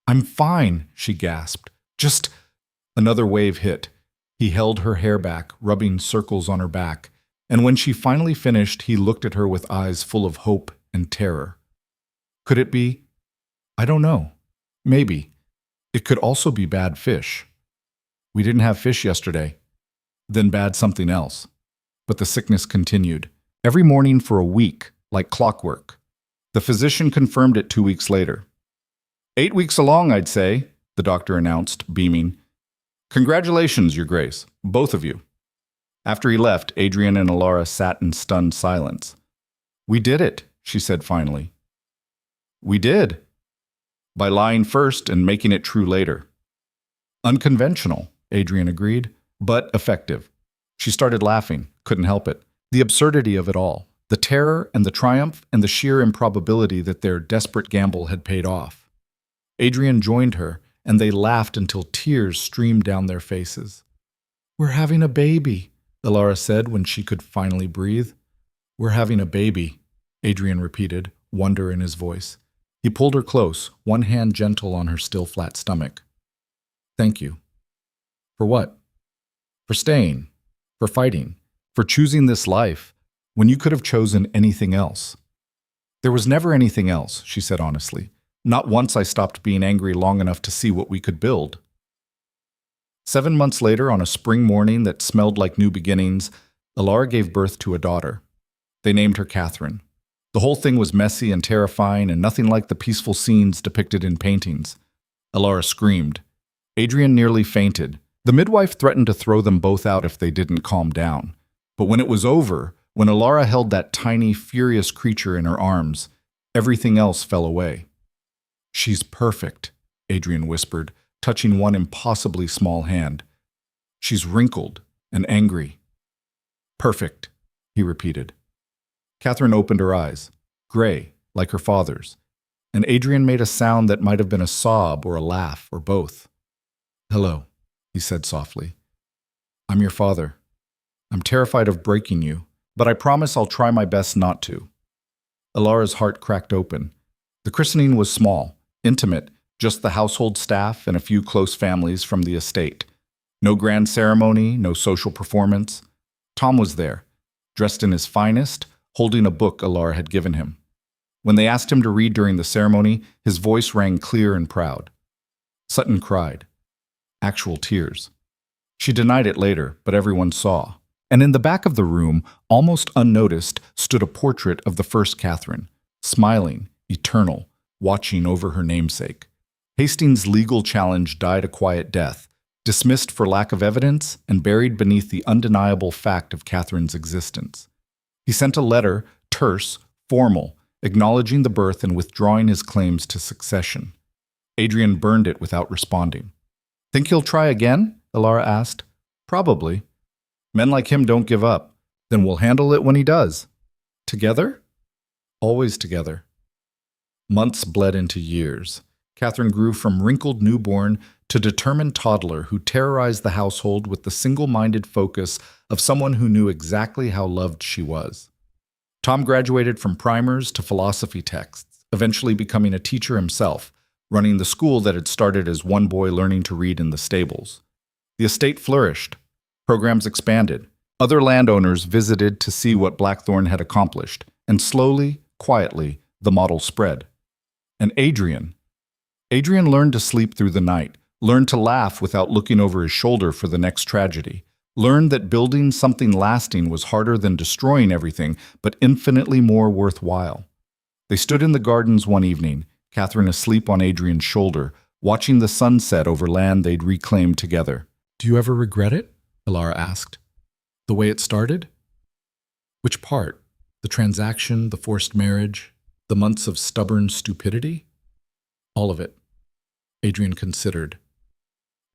"I'm fine," she gasped. "Just—" Another wave hit. He held her hair back, rubbing circles on her back, and when she finally finished, he looked at her with eyes full of hope and terror. "Could it be? I don't know. Maybe. It could also be bad fish. We didn't have fish yesterday. Then bad something else." But the sickness continued. Every morning for a week, like clockwork. The physician confirmed it 2 weeks later. 8 weeks along, I'd say," the doctor announced, beaming. "Congratulations, Your Grace, both of you." After he left, Adrian and Elara sat in stunned silence. "We did it," she said finally. "We did. By lying first and making it true later." "Unconventional," Adrian agreed, "but effective." She started laughing, couldn't help it. The absurdity of it all, the terror and the triumph and the sheer improbability that their desperate gamble had paid off. Adrian joined her, and they laughed until tears streamed down their faces. "We're having a baby," Elara said when she could finally breathe. "We're having a baby," Adrian repeated, wonder in his voice. He pulled her close, one hand gentle on her still flat stomach. "Thank you." "For what?" "For staying. For fighting. For choosing this life, when you could have chosen anything else." "There was never anything else," she said honestly. "Not once I stopped being angry long enough to see what we could build." 7 months later, on a spring morning that smelled like new beginnings, Elara gave birth to a daughter. They named her Catherine. The whole thing was messy and terrifying and nothing like the peaceful scenes depicted in paintings. Elara screamed. Adrian nearly fainted. The midwife threatened to throw them both out if they didn't calm down. But when it was over, when Elara held that tiny, furious creature in her arms, everything else fell away. "She's perfect," Adrian whispered, touching one impossibly small hand. "She's wrinkled and angry." "Perfect," he repeated. Catherine opened her eyes, gray, like her father's, and Adrian made a sound that might have been a sob or a laugh or both. "Hello," he said softly. "I'm your father. I'm terrified of breaking you, but I promise I'll try my best not to." Elara's heart cracked open. The christening was small, intimate, just the household staff and a few close families from the estate. No grand ceremony, no social performance. Tom was there, dressed in his finest, holding a book Elara had given him. When they asked him to read during the ceremony, his voice rang clear and proud. Sutton cried. Actual tears. She denied it later, but everyone saw. And in the back of the room, almost unnoticed, stood a portrait of the first Catherine, smiling, eternal, watching over her namesake. Hastings' legal challenge died a quiet death, dismissed for lack of evidence and buried beneath the undeniable fact of Catherine's existence. He sent a letter, terse, formal, acknowledging the birth and withdrawing his claims to succession. Adrian burned it without responding. "Think he'll try again?" Elara asked. "Probably. Men like him don't give up. Then we'll handle it when he does." Together? Always together. Months bled into years. Catherine grew from wrinkled newborn to determined toddler who terrorized the household with the single-minded focus of someone who knew exactly how loved she was. Tom graduated from primers to philosophy texts, eventually becoming a teacher himself, running the school that had started as one boy learning to read in the stables. The estate flourished. Programs expanded. Other landowners visited to see what Blackthorn had accomplished, and slowly, quietly, the model spread. And Adrian learned to sleep through the night, learned to laugh without looking over his shoulder for the next tragedy, learned that building something lasting was harder than destroying everything, but infinitely more worthwhile. They stood in the gardens one evening, Catherine asleep on Adrian's shoulder, watching the sunset over land they'd reclaimed together. "Do you ever regret it?" Elara asked. "The way it started?" "Which part? The transaction, the forced marriage, the months of stubborn stupidity?" "All of it." Adrian considered.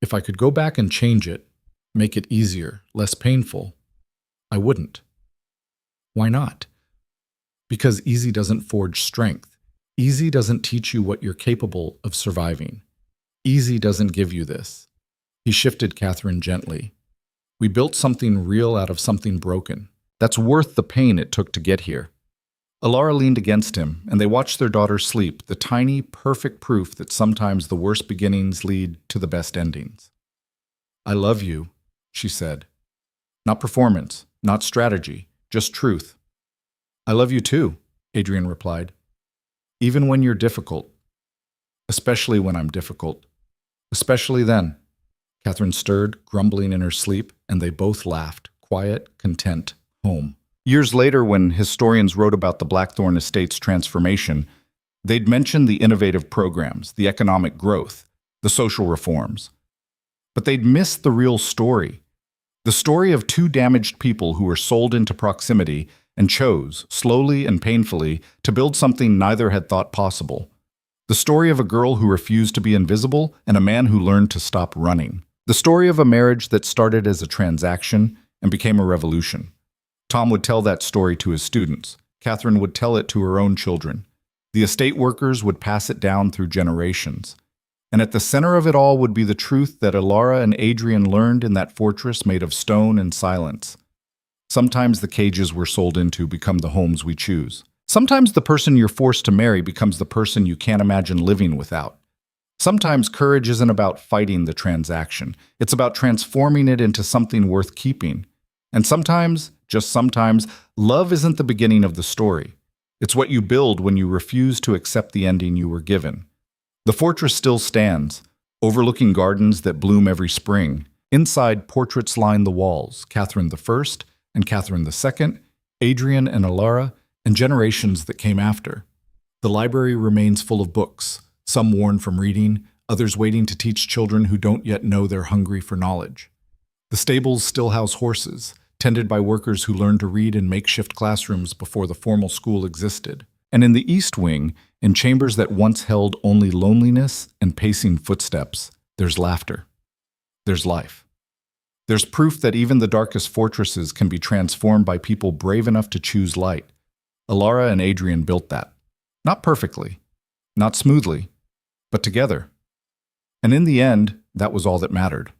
"If I could go back and change it, make it easier, less painful, I wouldn't." "Why not?" "Because easy doesn't forge strength. Easy doesn't teach you what you're capable of surviving. Easy doesn't give you this." He shifted Catherine gently. "We built something real out of something broken. That's worth the pain it took to get here." Elara leaned against him, and they watched their daughter sleep, the tiny, perfect proof that sometimes the worst beginnings lead to the best endings. "I love you," she said. "Not performance, not strategy, just truth." "I love you too," Adrian replied. "Even when you're difficult. Especially when I'm difficult. Especially then." Catherine stirred, grumbling in her sleep, and they both laughed, quiet, content, home. Years later, when historians wrote about the Blackthorn estate's transformation, they'd mentioned the innovative programs, the economic growth, the social reforms. But they'd missed the real story. The story of two damaged people who were sold into proximity and chose, slowly and painfully, to build something neither had thought possible. The story of a girl who refused to be invisible and a man who learned to stop running. The story of a marriage that started as a transaction and became a revolution. Tom would tell that story to his students. Catherine would tell it to her own children. The estate workers would pass it down through generations. And at the center of it all would be the truth that Elara and Adrian learned in that fortress made of stone and silence. Sometimes the cages we're sold into become the homes we choose. Sometimes the person you're forced to marry becomes the person you can't imagine living without. Sometimes courage isn't about fighting the transaction. It's about transforming it into something worth keeping. And sometimes, just sometimes, love isn't the beginning of the story. It's what you build when you refuse to accept the ending you were given. The fortress still stands, overlooking gardens that bloom every spring. Inside, portraits line the walls, Catherine I and Catherine II, Adrian and Elara, and generations that came after. The library remains full of books, some worn from reading, others waiting to teach children who don't yet know they're hungry for knowledge. The stables still house horses, tended by workers who learned to read in makeshift classrooms before the formal school existed. And in the East Wing, in chambers that once held only loneliness and pacing footsteps, there's laughter. There's life. There's proof that even the darkest fortresses can be transformed by people brave enough to choose light. Elara and Adrian built that. Not perfectly, not smoothly, but together. And in the end, that was all that mattered.